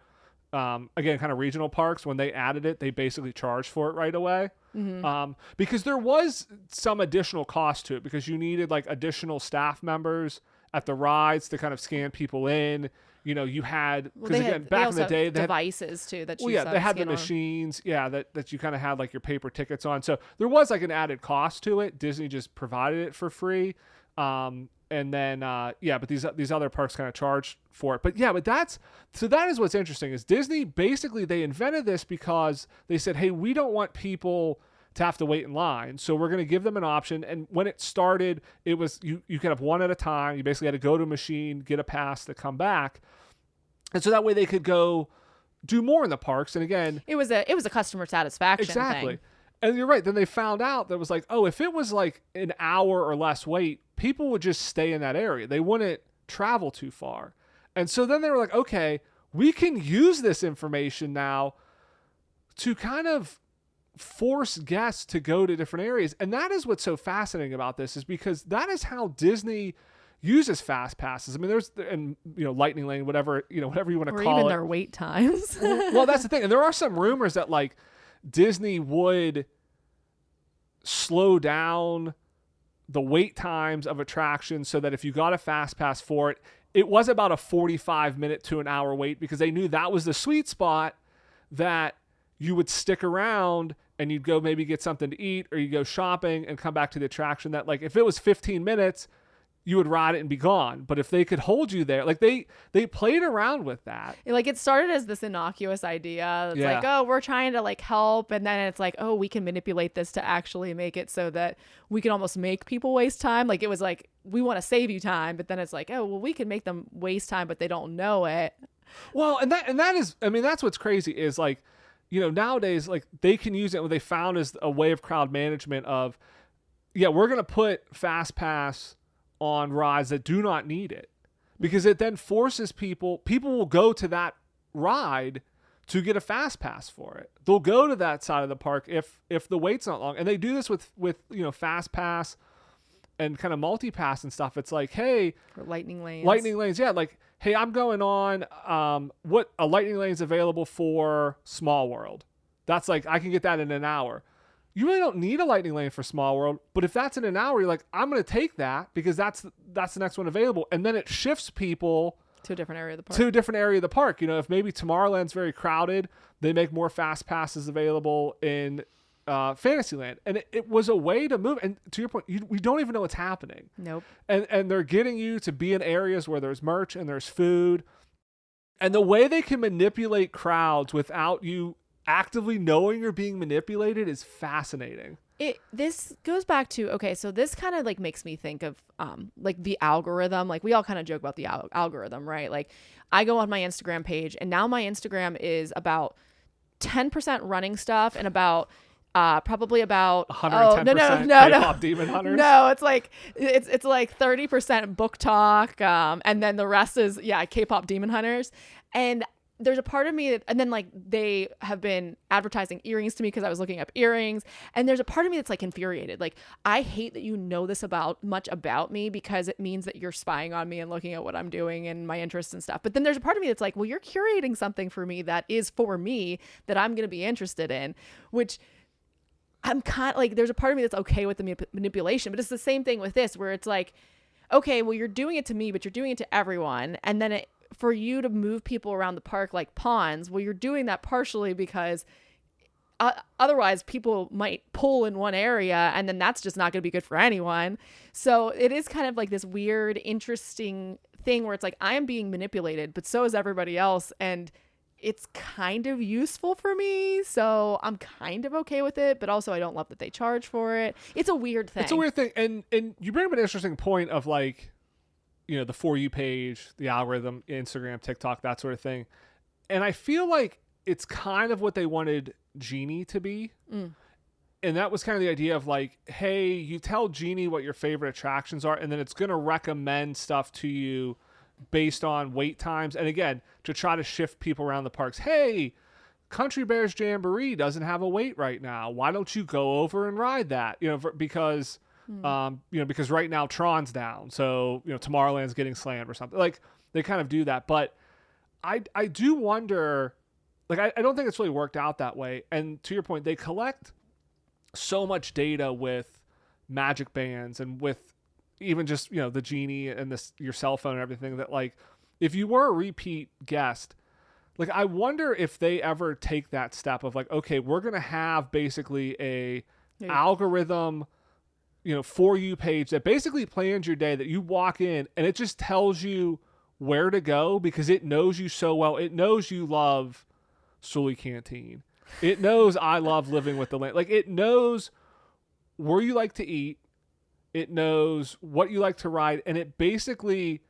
again, kind of regional parks, when they added it, they basically charged for it right away. Mm-hmm. Because there was some additional cost to it, because you needed like additional staff members at the rides to kind of scan people in. You know, you had, because again, back in the day, they devices had, too that you they had the machines, that you kind of had like your paper tickets on. So there was like an added cost to it. Disney just provided it for free. And then, but these other parks kind of charged for it. But that is what's interesting, is Disney basically, they invented this because they said, hey, we don't want people to have to wait in line, so we're going to give them an option. And when it started, it was you could have one at a time. You basically had to go to a machine, get a pass to come back, and so that way they could go do more in the parks. And again, it was a customer satisfaction thing. And you're right. Then they found out that was like, oh, if it was like an hour or less wait, people would just stay in that area. They wouldn't travel too far. And so then they were like, okay, we can use this information now to kind of force guests to go to different areas. And that is what's so fascinating about this, is because that is how Disney uses fast passes. I mean, there's, and Lightning Lane, whatever you want to call it. Or even their wait times. Well, that's the thing. And there are some rumors that like Disney would slow down the wait times of attractions so that if you got a fast pass for it, it was about a 45-minute to an hour wait, because they knew that was the sweet spot that you would stick around and you'd go maybe get something to eat, or you go shopping and come back to the attraction. That like, if it was 15 minutes, you would ride it and be gone. But if they could hold you there, like they played around with that. Like it started as this innocuous idea. It's like, oh, we're trying to like help. And then it's like, oh, we can manipulate this to actually make it so that we can almost make people waste time. Like it was like, we want to save you time. But then it's like, oh, well, we can make them waste time, but they don't know it. Well, and that is, I mean, that's what's crazy is like, nowadays, like they can use it. What they found is a way of crowd management of, we're going to put Fastpass on rides that do not need it, because it then forces people will go to that ride to get a fast pass for it. They'll go to that side of the park if the wait's not long. And they do this with fast pass and kind of multi-pass and stuff. It's like, hey, or lightning lanes. Like, hey, I'm going on what a lightning lane is available for Small World. That's like, I can get that in an hour. You really don't need a lightning lane for Small World, but if that's in an hour, you're like, I'm going to take that because that's the next one available. And then it shifts people to a different area of the park. If maybe Tomorrowland's very crowded, they make more fast passes available in Fantasyland. And it was a way to move. And to your point, we don't even know what's happening. Nope. And they're getting you to be in areas where there's merch and there's food. And the way they can manipulate crowds without you actively knowing you're being manipulated is fascinating. This goes back to, okay, so this kind of like makes me think of like the algorithm. Like we all kind of joke about the algorithm, right? Like I go on my Instagram page, and now my Instagram is about 10% running stuff and about probably about 110% K-pop Demon Hunters. No, it's like 30% book talk, and then the rest is K-pop Demon Hunters. And there's a part of me that, and then like they have been advertising earrings to me because I was looking up earrings, and there's a part of me that's like infuriated. Like I hate that you know this much about me, because it means that you're spying on me and looking at what I'm doing and my interests and stuff. But then there's a part of me that's like, well, you're curating something for me that is for me that I'm going to be interested in, which I'm kind of like, there's a part of me that's okay with the manipulation, but it's the same thing with this, where it's like, okay, well, you're doing it to me, but you're doing it to everyone. And then for you to move people around the park like pawns, well, you're doing that partially because otherwise people might pull in one area, and then that's just not going to be good for anyone. So it is kind of like this weird, interesting thing where it's like, I am being manipulated, but so is everybody else. And it's kind of useful for me, so I'm kind of okay with it, but also I don't love that they charge for it. It's a weird thing. It's a weird thing. And you bring up an interesting point of like, you know, the For You page, the algorithm, Instagram, TikTok, that sort of thing. And I feel like it's kind of what they wanted Genie to be. And that was kind of the idea of like, hey, you tell Genie what your favorite attractions are, and then it's going to recommend stuff to you based on wait times. And again, to try to shift people around the parks. Hey, Country Bears Jamboree doesn't have a wait right now. Why don't you go over and ride that? You know, because because right now Tron's down, so you know Tomorrowland's getting slammed or something. Like they kind of do that, but I do wonder. Like I don't think it's really worked out that way. And to your point, they collect so much data with Magic Bands and with even just, you know, the Genie and your cell phone and everything, that like if you were a repeat guest, like I wonder if they ever take that step of like, okay, we're going to have basically a algorithm, you know, For You page that basically plans your day, that you walk in and it just tells you where to go because it knows you so well. It knows you love Sully Canteen. It knows I love Living with the Land. Like it knows where you like to eat. It knows what you like to ride, and it basically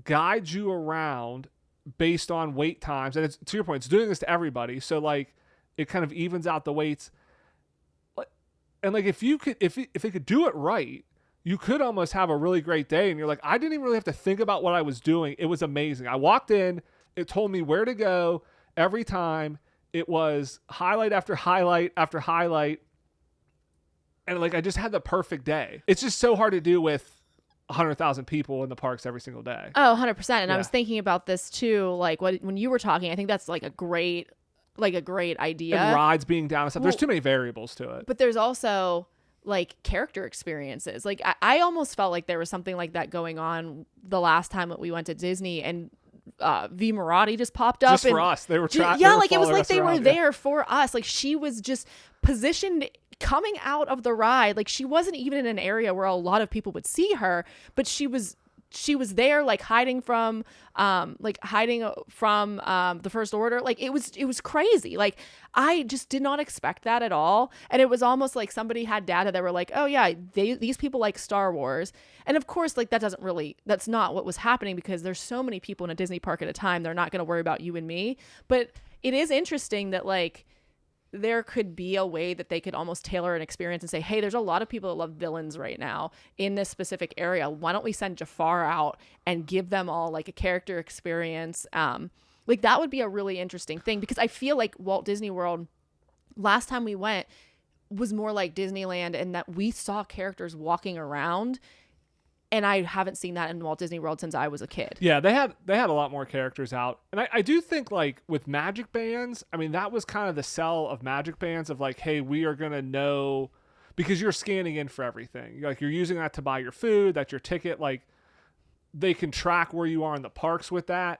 guides you around based on wait times. And it's, to your point, it's doing this to everybody. So like it kind of evens out the waits. And like if they could do it right, you could almost have a really great day. And you're like, I didn't even really have to think about what I was doing. It was amazing. I walked in, it told me where to go every time. It was highlight after highlight after highlight. And like I just had the perfect day. It's just so hard to do with 100,000 people in the parks every single day. Oh, 100%. And I was thinking about this too, like when you were talking, I think that's like a great idea. And rides being down and stuff. There's too many variables to it. But there's also like character experiences. Like I almost felt like there was something like that going on the last time that we went to Disney, and V Marathi just popped up. Just for us. They were it was like they were there for us. Like she was just positioned coming out of the ride. Like she wasn't even in an area where a lot of people would see her, but she was there, like hiding from the First Order. Like it was crazy. Like I just did not expect that at all. And it was almost like somebody had data that were like, oh yeah, these people like Star Wars. And of course, like that's not what was happening, because there's so many people in a Disney park at a time. They're not going to worry about you and me. But it is interesting that like there could be a way that they could almost tailor an experience and say, hey, there's a lot of people that love villains right now in this specific area. Why don't we send Jafar out and give them all like a character experience? Like that would be a really interesting thing, because I feel like Walt Disney World last time we went was more like Disneyland, and that we saw characters walking around. And I haven't seen that in Walt Disney World since I was a kid. Yeah, they had a lot more characters out. And I do think like with Magic Bands, I mean, that was kind of the sell of Magic Bands of like, hey, we are going to know, because you're scanning in for everything. Like you're using that to buy your food, that's your ticket. Like they can track where you are in the parks with that.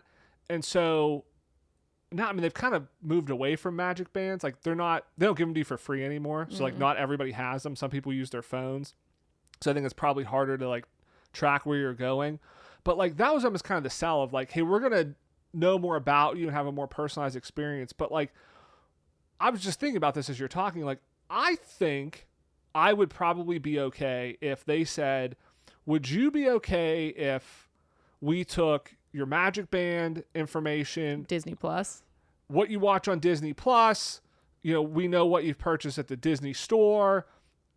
And so now, I mean, they've kind of moved away from Magic Bands. Like they don't give them to you for free anymore. So like not everybody has them. Some people use their phones. So I think it's probably harder to like track where you're going. But like that was almost kind of the sell of like, hey, we're gonna know more about you and have a more personalized experience. But like I was just thinking about this as you're talking, like I think I would probably be okay if they said, would you be okay if we took your Magic Band information, Disney Plus, what you watch on Disney Plus, you know, we know what you've purchased at the Disney store.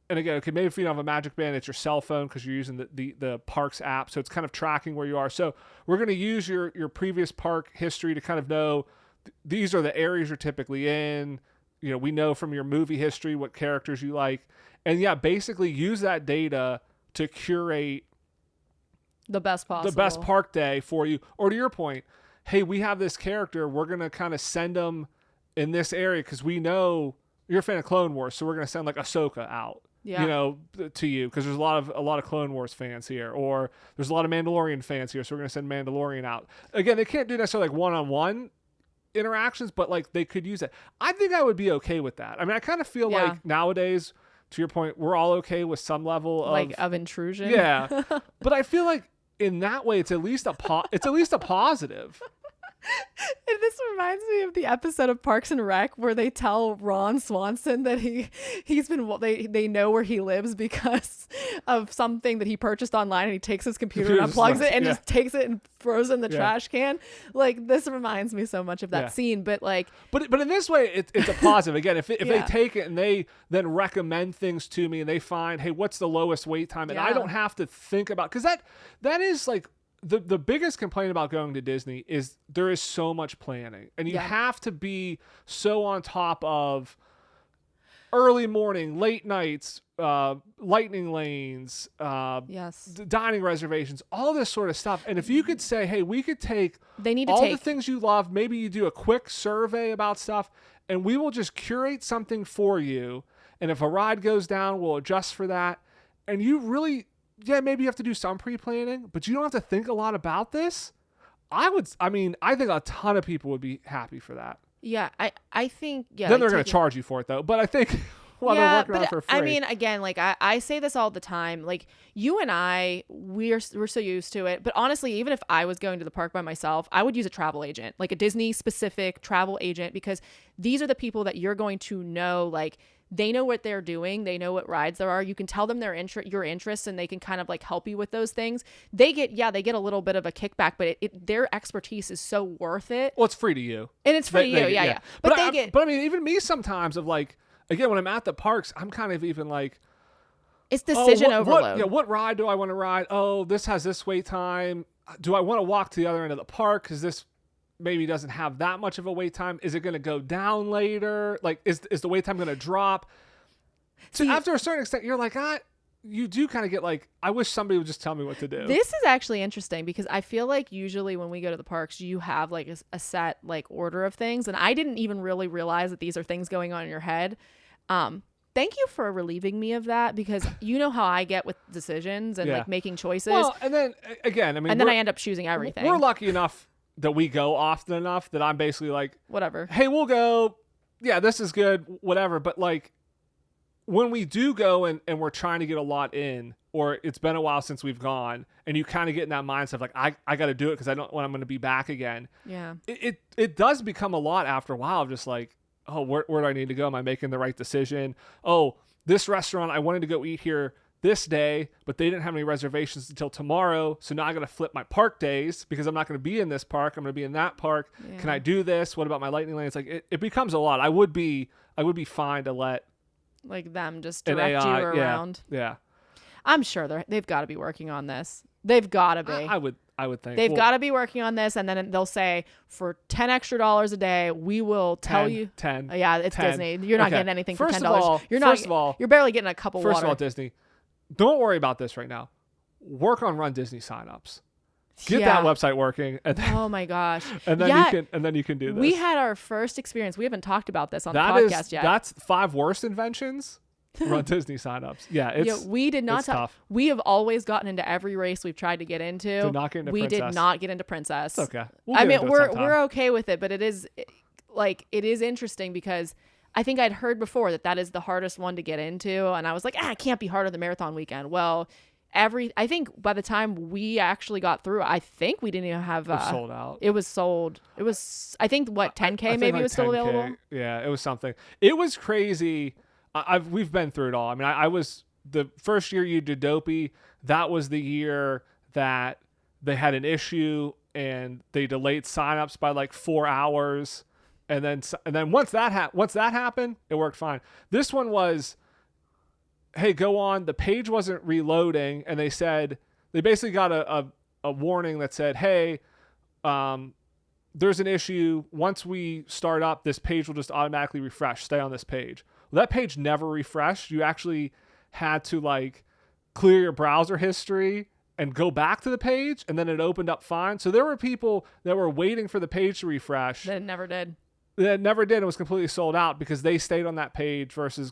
And again, okay, maybe if you don't have a Magic Band, it's your cell phone because you're using the Parks app. So it's kind of tracking where you are. So we're going to use your previous park history to kind of know these are the areas you're typically in. You know, we know from your movie history what characters you like. And yeah, basically use that data to curate the best possible, the best park day for you. Or to your point, hey, we have this character. We're going to kind of send them in this area because we know you're a fan of Clone Wars, so we're going to send like Ahsoka out. Yeah. You know, to you, because there's a lot of Clone Wars fans here, or there's a lot of Mandalorian fans here, so we're gonna send Mandalorian out. Again, they can't do necessarily like one-on-one interactions, but like they could use it. I think I would be okay with that. I mean, I kind of feel like nowadays, to your point, we're all okay with some level of intrusion. Yeah, but I feel like in that way, it's at least a positive. And this reminds me of the episode of Parks and Rec where they tell Ron Swanson that they know where he lives because of something that he purchased online, and he takes his computer and unplugs it and just takes it and throws it in the trash can. Like, this reminds me so much of that scene, but like, but in this way, it's a positive. Again, if they take it and they then recommend things to me and they find, hey, what's the lowest wait time, and I don't have to think about, because that is like. The biggest complaint about going to Disney is there is so much planning, and you have to be so on top of early morning, late nights, lightning lanes, dining reservations, all this sort of stuff. And if you could say, hey, we could take the things you love, maybe you do a quick survey about stuff, and we will just curate something for you. And if a ride goes down, we'll adjust for that. And you really... yeah, maybe you have to do some pre-planning, but you don't have to think a lot about this. I think a ton of people would be happy for that. Yeah, I think, Then they're going to charge you for it, though. But I think they're working on it for free. I mean, again, like I say this all the time. Like, you and I, we're so used to it. But honestly, even if I was going to the park by myself, I would use a travel agent, like a Disney-specific travel agent, because these are the people that you're going to know, like, they know what they're doing. They know what rides there are. You can tell them your interests, and they can kind of like help you with those things. They get a little bit of a kickback, but their expertise is so worth it. Well, it's free to you. And it's free to you. Yeah. But I mean, even me sometimes of like, again, when I'm at the parks, I'm kind of even like, it's decision overload. What ride do I want to ride? Oh, this has this wait time. Do I want to walk to the other end of the park because this maybe doesn't have that much of a wait time? Is it going to go down later? Like, is the wait time going to drop? So after a certain extent, you're like, you do kind of get like, I wish somebody would just tell me what to do. This is actually interesting because I feel like usually when we go to the parks, you have like a set like order of things. And I didn't even really realize that these are things going on in your head. Thank you for relieving me of that, because you know how I get with decisions and like making choices. Well, and then again, I mean, and then I end up choosing everything. We're lucky enough that we go often enough that I'm basically like, whatever. Hey, we'll go. Yeah, this is good. Whatever. But like when we do go and we're trying to get a lot in, or it's been a while since we've gone, and you kind of get in that mindset of like, I got to do it because I don't when I'm going to be back again. Yeah. It does become a lot after a while of just like, oh, where do I need to go? Am I making the right decision? Oh, this restaurant, I wanted to go eat here this day, but they didn't have any reservations until tomorrow. So now I got to flip my park days because I'm not going to be in this park. I'm going to be in that park. Yeah. Can I do this? What about my lightning lane? It's like, it becomes a lot. I would be fine to let like them just direct you around. Yeah. I'm sure they've got to be working on this. They've got to be. I would think they've got to be working on this, and then they'll say for $10 extra a day, we will tell you. 10. Yeah, it's 10. Disney. You're not getting anything for $10. First of all, you're barely getting a cup of water. First of all, Disney, don't worry about this right now. Work on Run Disney signups. Get that website working, and then, oh my gosh, and then you can do this. We had our first experience. We haven't talked about this on the podcast yet. That's 5 worst inventions. Run Disney signups. Yeah, we did not. Tough. We have always gotten into every race we've tried to get into. Did not get into Princess. Did not get into Princess. It's okay. We're okay with it, but it is interesting because I think I'd heard before that is the hardest one to get into, and I was like, it can't be harder than Marathon Weekend. Well, I think by the time we actually got through, I think we didn't even have sold out. It was sold. It was, I think, 10K maybe was still available. Yeah, it was something. It was crazy. We've been through it all. I mean, I was the first year you did Dopey. That was the year that they had an issue and they delayed signups by like 4 hours, and then once that happened, it worked fine. This one was, hey, go on. The page wasn't reloading, and they basically got a warning that said, hey, there's an issue. Once we start up, this page will just automatically refresh. Stay on this page. Well, that page never refreshed. You actually had to like clear your browser history and go back to the page, and then it opened up fine. So there were people that were waiting for the page to refresh. That never did. It never did. It was completely sold out because they stayed on that page versus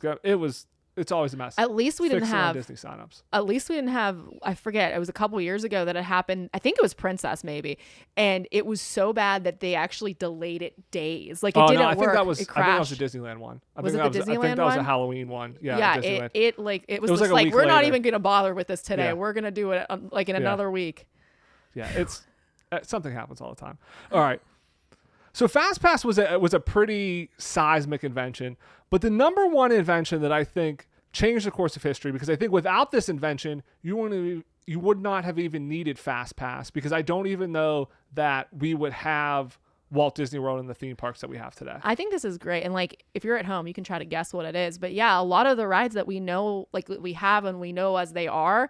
it's always a mess. At least we didn't have Disney signups. At least we didn't have, I forget, it was a couple years ago that it happened. I think it was Princess maybe. And it was so bad that they actually delayed it days. Like it didn't work. I think that was it a Disneyland one. I think that was a Halloween one. Yeah, it was just like we're not even going to bother with this today. We're going to do it like in another week. Yeah, it's something happens all the time. All right. So Fastpass was a pretty seismic invention, but the number one invention that I think changed the course of history, because I think without this invention, you would not have even needed Fastpass, because I don't even know that we would have Walt Disney World and the theme parks that we have today. I think this is great. And like, if you're at home, you can try to guess what it is. But yeah, a lot of the rides that we know, like we have and we know as they are,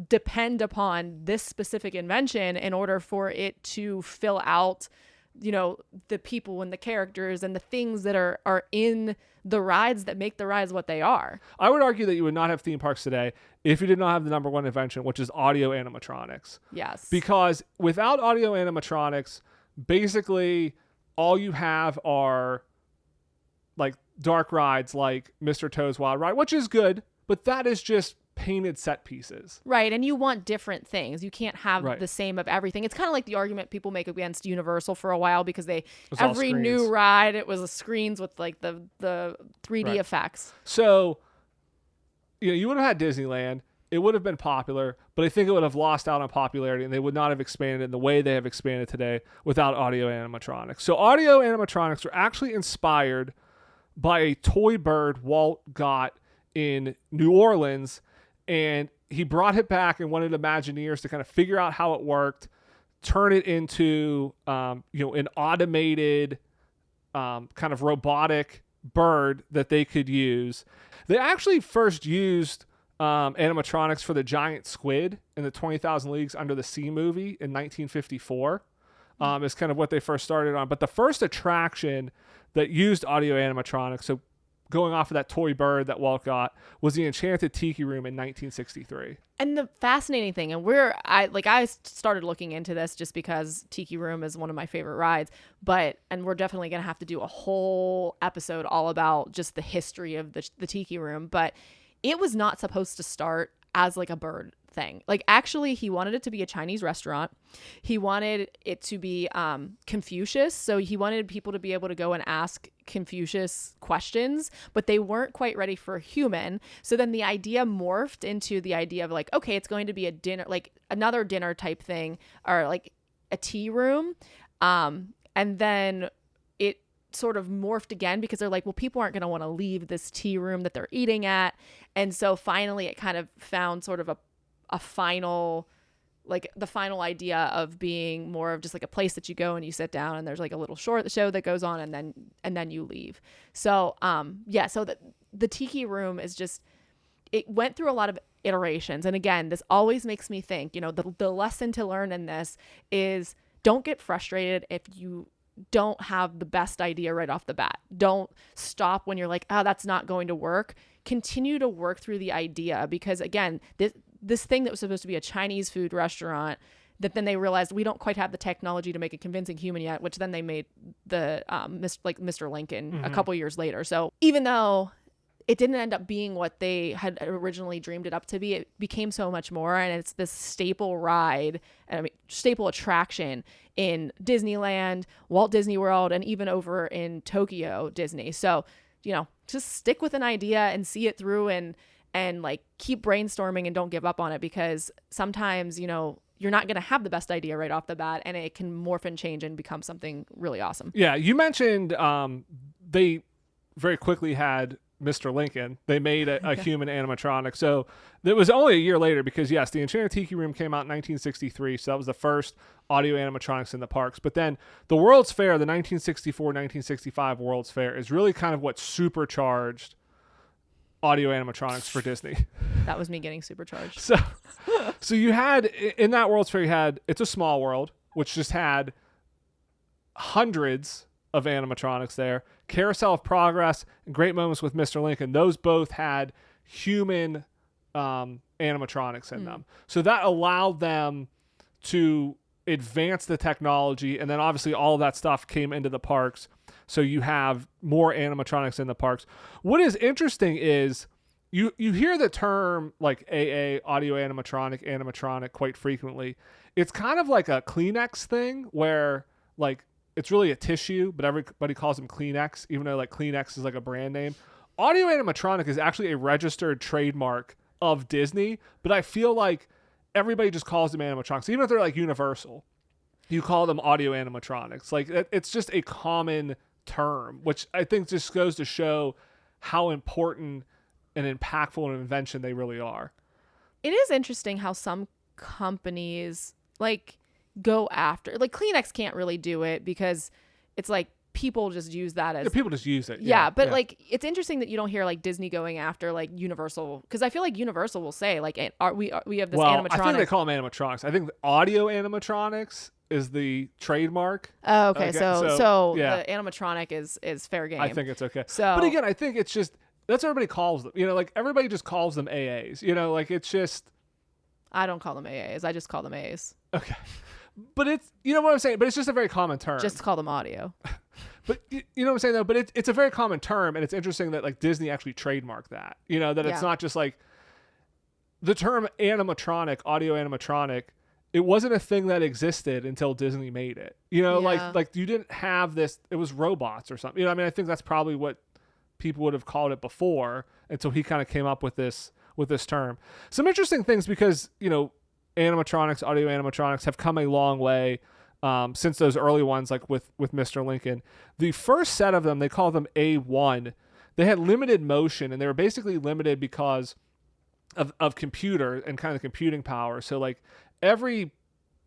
depend upon this specific invention in order for it to fill out, the people and the characters and the things that are in the rides that make the rides what they are. I would argue that you would not have theme parks today if you did not have the number one invention, which is audio animatronics. Yes. Because without audio animatronics, basically all you have are like dark rides like Mr. Toad's Wild Ride, which is good, but that is just painted set pieces. Right. And you want different things. You can't have the same of everything. It's kind of like the argument people make against Universal for a while, because every new ride, it was screens with like the 3D effects. So, you would have had Disneyland. It would have been popular, but I think it would have lost out on popularity, and they would not have expanded in the way they have expanded today without audio animatronics. So audio animatronics were actually inspired by a toy bird Walt got in New Orleans, and he brought it back and wanted Imagineers to kind of figure out how it worked, turn it into an automated kind of robotic bird that they could use. They actually first used animatronics for the giant squid in the 20,000 Leagues Under the Sea movie in 1954. Is kind of what they first started on. But the first attraction that used audio animatronics, so going off of that toy bird that Walt got, was the Enchanted Tiki Room in 1963. And the fascinating thing, and I started looking into this just because Tiki Room is one of my favorite rides, and we're definitely going to have to do a whole episode all about just the history of the Tiki Room, but it was not supposed to start as like a bird thing. Like, actually, he wanted it to be a Chinese restaurant. He wanted it to be Confucius. So he wanted people to be able to go and ask Confucius questions, but they weren't quite ready for a human. So then the idea morphed into the idea of like, okay, it's going to be a dinner, like another dinner type thing, or like a tea room. And then it sort of morphed again, because they're like, well, people aren't going to want to leave this tea room that they're eating at. And so finally it kind of found sort of a final, like the final idea of being more of just like a place that you go and you sit down and there's like a little short show that goes on and then you leave. So so the Tiki Room is just, it went through a lot of iterations. And again, this always makes me think, the lesson to learn in this is, don't get frustrated if you don't have the best idea right off the bat. Don't stop when you're like, that's not going to work. Continue to work through the idea, because again, this thing that was supposed to be a Chinese food restaurant, that then they realized we don't quite have the technology to make a convincing human yet, which then they made the Mr. Lincoln a couple years later. So even though it didn't end up being what they had originally dreamed it up to be, it became so much more. And it's this staple ride, staple attraction in Disneyland, Walt Disney World, and even over in Tokyo Disney. So, just stick with an idea and see it through, and like keep brainstorming and don't give up on it, because sometimes, you're not going to have the best idea right off the bat, and it can morph and change and become something really awesome. Yeah. You mentioned they very quickly had Mr. Lincoln. They made a human animatronic. So it was only a year later, because yes, the Enchanted Tiki Room came out in 1963. So that was the first audio animatronics in the parks. But then the World's Fair, the 1964-1965 World's Fair, is really kind of what supercharged audio animatronics for Disney. That was me getting supercharged. So you had, in that World's Fair, It's a Small World, which just had hundreds of animatronics there. Carousel of Progress and Great Moments with Mr. Lincoln, those both had human animatronics in them. So that allowed them to advance the technology, and then obviously all of that stuff came into the parks. So you have more animatronics in the parks. What is interesting is you hear the term like AA, audio animatronic quite frequently. It's kind of like a Kleenex thing where like it's really a tissue, but everybody calls them Kleenex, even though like Kleenex is like a brand name. Audio animatronic is actually a registered trademark of Disney, but I feel like everybody just calls them animatronics, even if they're like Universal. You call them audio animatronics. Like it's just a common term, which I think just goes to show how important and impactful an invention they really are. It is interesting how some companies like go after, like Kleenex can't really do it because it's like people just use that as people just use it. Yeah, but like it's interesting that you don't hear like Disney going after like Universal, because I feel like Universal will say like we have this animatronic. I think they call them animatronics. I think audio animatronics is the trademark. Oh, okay. So the animatronic is fair game. I think it's okay. So, but again, I think it's just that's what everybody calls them. You know, like everybody just calls them AAs. You know, like it's just. I don't call them AAs. I just call them A's. Okay. But it's, you know what I'm saying? But it's just a very common term. Just call them audio. But you know what I'm saying though? But it's a very common term, and it's interesting that like Disney actually trademarked that. You know, that it's not just like the term animatronic, audio animatronic. It wasn't a thing that existed until Disney made it. You know, like you didn't have this. It was robots or something. You know, I mean, I think that's probably what people would have called it before until he kind of came up with this term. Some interesting things because you know. Animatronics, audio animatronics have come a long way since those early ones, like with Mr. Lincoln. The first set of them, they call them A1. They had limited motion, and they were basically limited because of computer and kind of computing power. So like every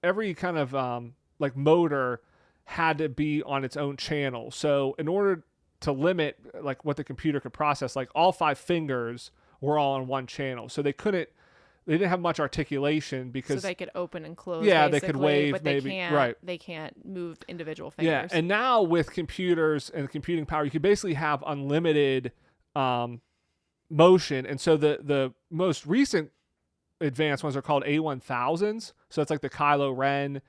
kind of like motor had to be on its own channel. So in order to limit like what the computer could process, like all 5 fingers were all on one channel. So they didn't have much articulation because so they could open and close. Yeah, they could wave, but maybe. They can't move individual fingers. Yeah, and now with computers and computing power, you can basically have unlimited motion. And so the most recent advanced ones are called A1000s. So it's like the Kylo Ren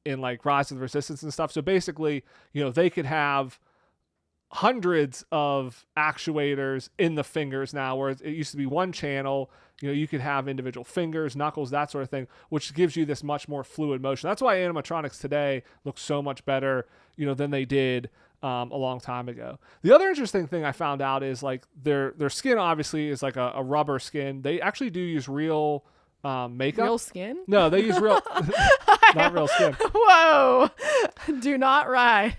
in like Rise of the Resistance and stuff. So basically, you know, they could have hundreds of actuators in the fingers now, whereas it used to be one channel. You know, you could have individual fingers, knuckles, that sort of thing, which gives you this much more fluid motion. That's why animatronics today look so much better, you know, than they did a long time ago. The other interesting thing I found out is like their skin obviously is like a rubber skin. They actually do use real makeup. Real skin? No, they use real, not real skin. Whoa! Do not ride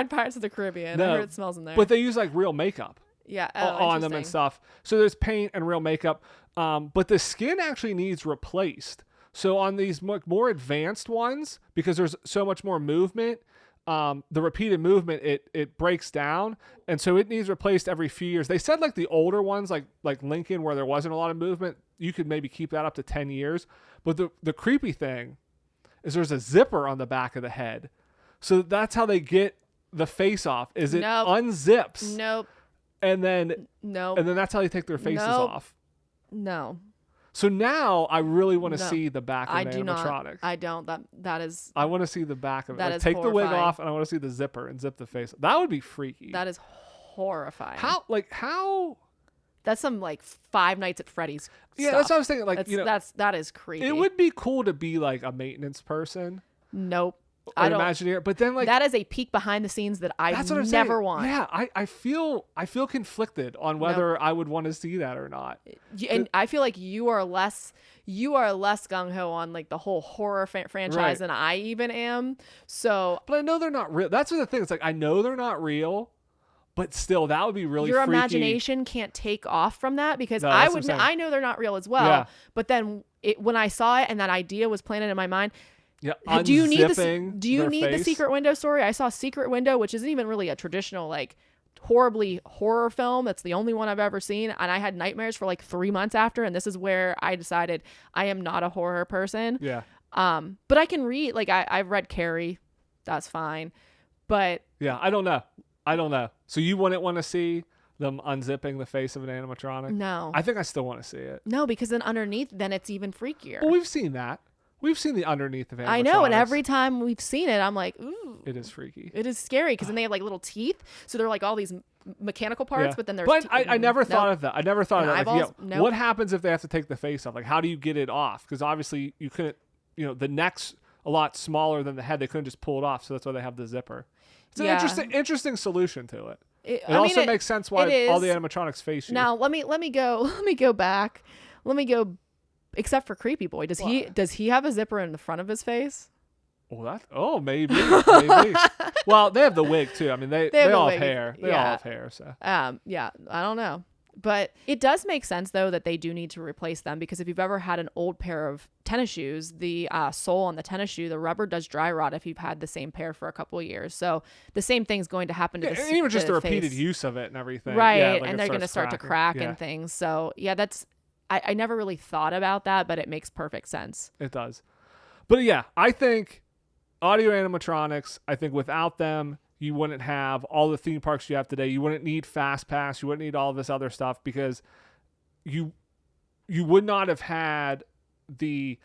Pirates of the Caribbean. No, I heard it smells in there. But they use like real makeup. Yeah, on them and stuff. So there's paint and real makeup, but the skin actually needs replaced. So on these more advanced ones, because there's so much more movement, the repeated movement it breaks down, and so it needs replaced every few years. They said like the older ones, like Lincoln, where there wasn't a lot of movement, you could maybe keep that up to 10 years. But the creepy thing is there's a zipper on the back of the head, so that's how they get the face off. Is it unzips? Nope. And then that's how they take their faces off. No. So now I really want to see the back of an animatronic. I don't. That is. I want to see the back of it. That is take horrifying. the wig off, and I want to see the zipper and zip the face. That would be freaky. That is horrifying. How? That's some like Five Nights at Freddy's. Yeah, stuff. that's what I was thinking. Like that is creepy. It would be cool to be like a maintenance person. Nope. Or an Imagineer, but then like that is a peek behind the scenes that I never want. Yeah, I feel conflicted on whether I would want to see that or not. And I feel like you are less gung ho on like the whole horror franchise than I even am. So, but I know they're not real. That's the thing. It's like I know they're not real, but still, that would be really your freaky. Imagination can't take off from that because No, I know they're not real as well. Yeah. But then when I saw it and that idea was planted in my mind. Yeah, do you need the the Secret Window story? I saw Secret Window, which isn't even really a traditional like horribly horror film. That's the only one I've ever seen, and I had nightmares for like 3 months after. And this is where I decided I am not a horror person. Yeah. But I can read. Like I've read Carrie, that's fine. But yeah, I don't know. So you wouldn't want to see them unzipping the face of an animatronic? No. I think I still want to see it. No, because then underneath, then it's even freakier. Well, we've seen that. We've seen the underneath of animatronics. I know, and every time we've seen it, I'm like, ooh. It is freaky. It is scary because then they have like little teeth. So they're like all these mechanical parts, but then there's But I never thought of that. I never thought of that. Eyeballs? Like, what happens if they have to take the face off? Like, how do you get it off? Because obviously you couldn't, the neck's a lot smaller than the head. They couldn't just pull it off. So that's why they have the zipper. It's an interesting solution to it. It also makes sense why all the animatronics face you. Now let me go back. Except for Creepy Boy. Does he have a zipper in the front of his face? Maybe. Well, they have the wig too. I mean, they all have hair. They all have hair. So I don't know. But it does make sense though that they do need to replace them, because if you've ever had an old pair of tennis shoes, the sole on the tennis shoe, the rubber does dry rot if you've had the same pair for a couple of years. So the same thing's going to happen to the and even just the repeated use of it and everything. Right, yeah, and they're going to start to crack and things. So yeah, I never really thought about that, but it makes perfect sense. It does. But yeah, I think audio animatronics, without them, you wouldn't have all the theme parks you have today. You wouldn't need Fastpass. You wouldn't need all this other stuff, because you would not have had the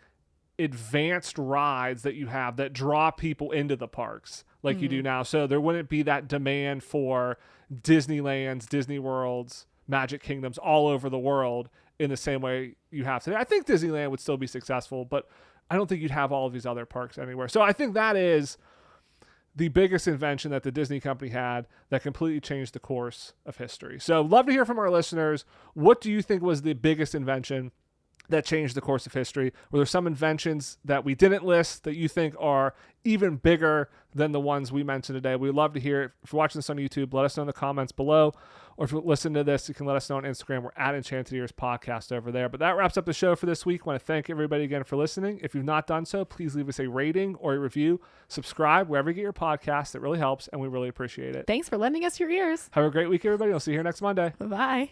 advanced rides that you have that draw people into the parks like you do now. So there wouldn't be that demand for Disneylands, Disney Worlds, Magic Kingdoms all over the world in the same way you have today. I think Disneyland would still be successful, but I don't think you'd have all of these other parks anywhere. So I think that is the biggest invention that the Disney company had that completely changed the course of history. So love to hear from our listeners. What do you think was the biggest invention that changed the course of history? Were there some inventions that we didn't list that you think are even bigger than the ones we mentioned today? We'd love to hear it. If you're watching this on YouTube, let us know in the comments below. Or if you listen to this, you can let us know on Instagram. We're at Enchanted Ears Podcast over there. But that wraps up the show for this week. I want to thank everybody again for listening. If you've not done so, please leave us a rating or a review. Subscribe wherever you get your podcast. It really helps, and we really appreciate it. Thanks for lending us your ears. Have a great week, everybody. I'll see you here next Monday. Bye.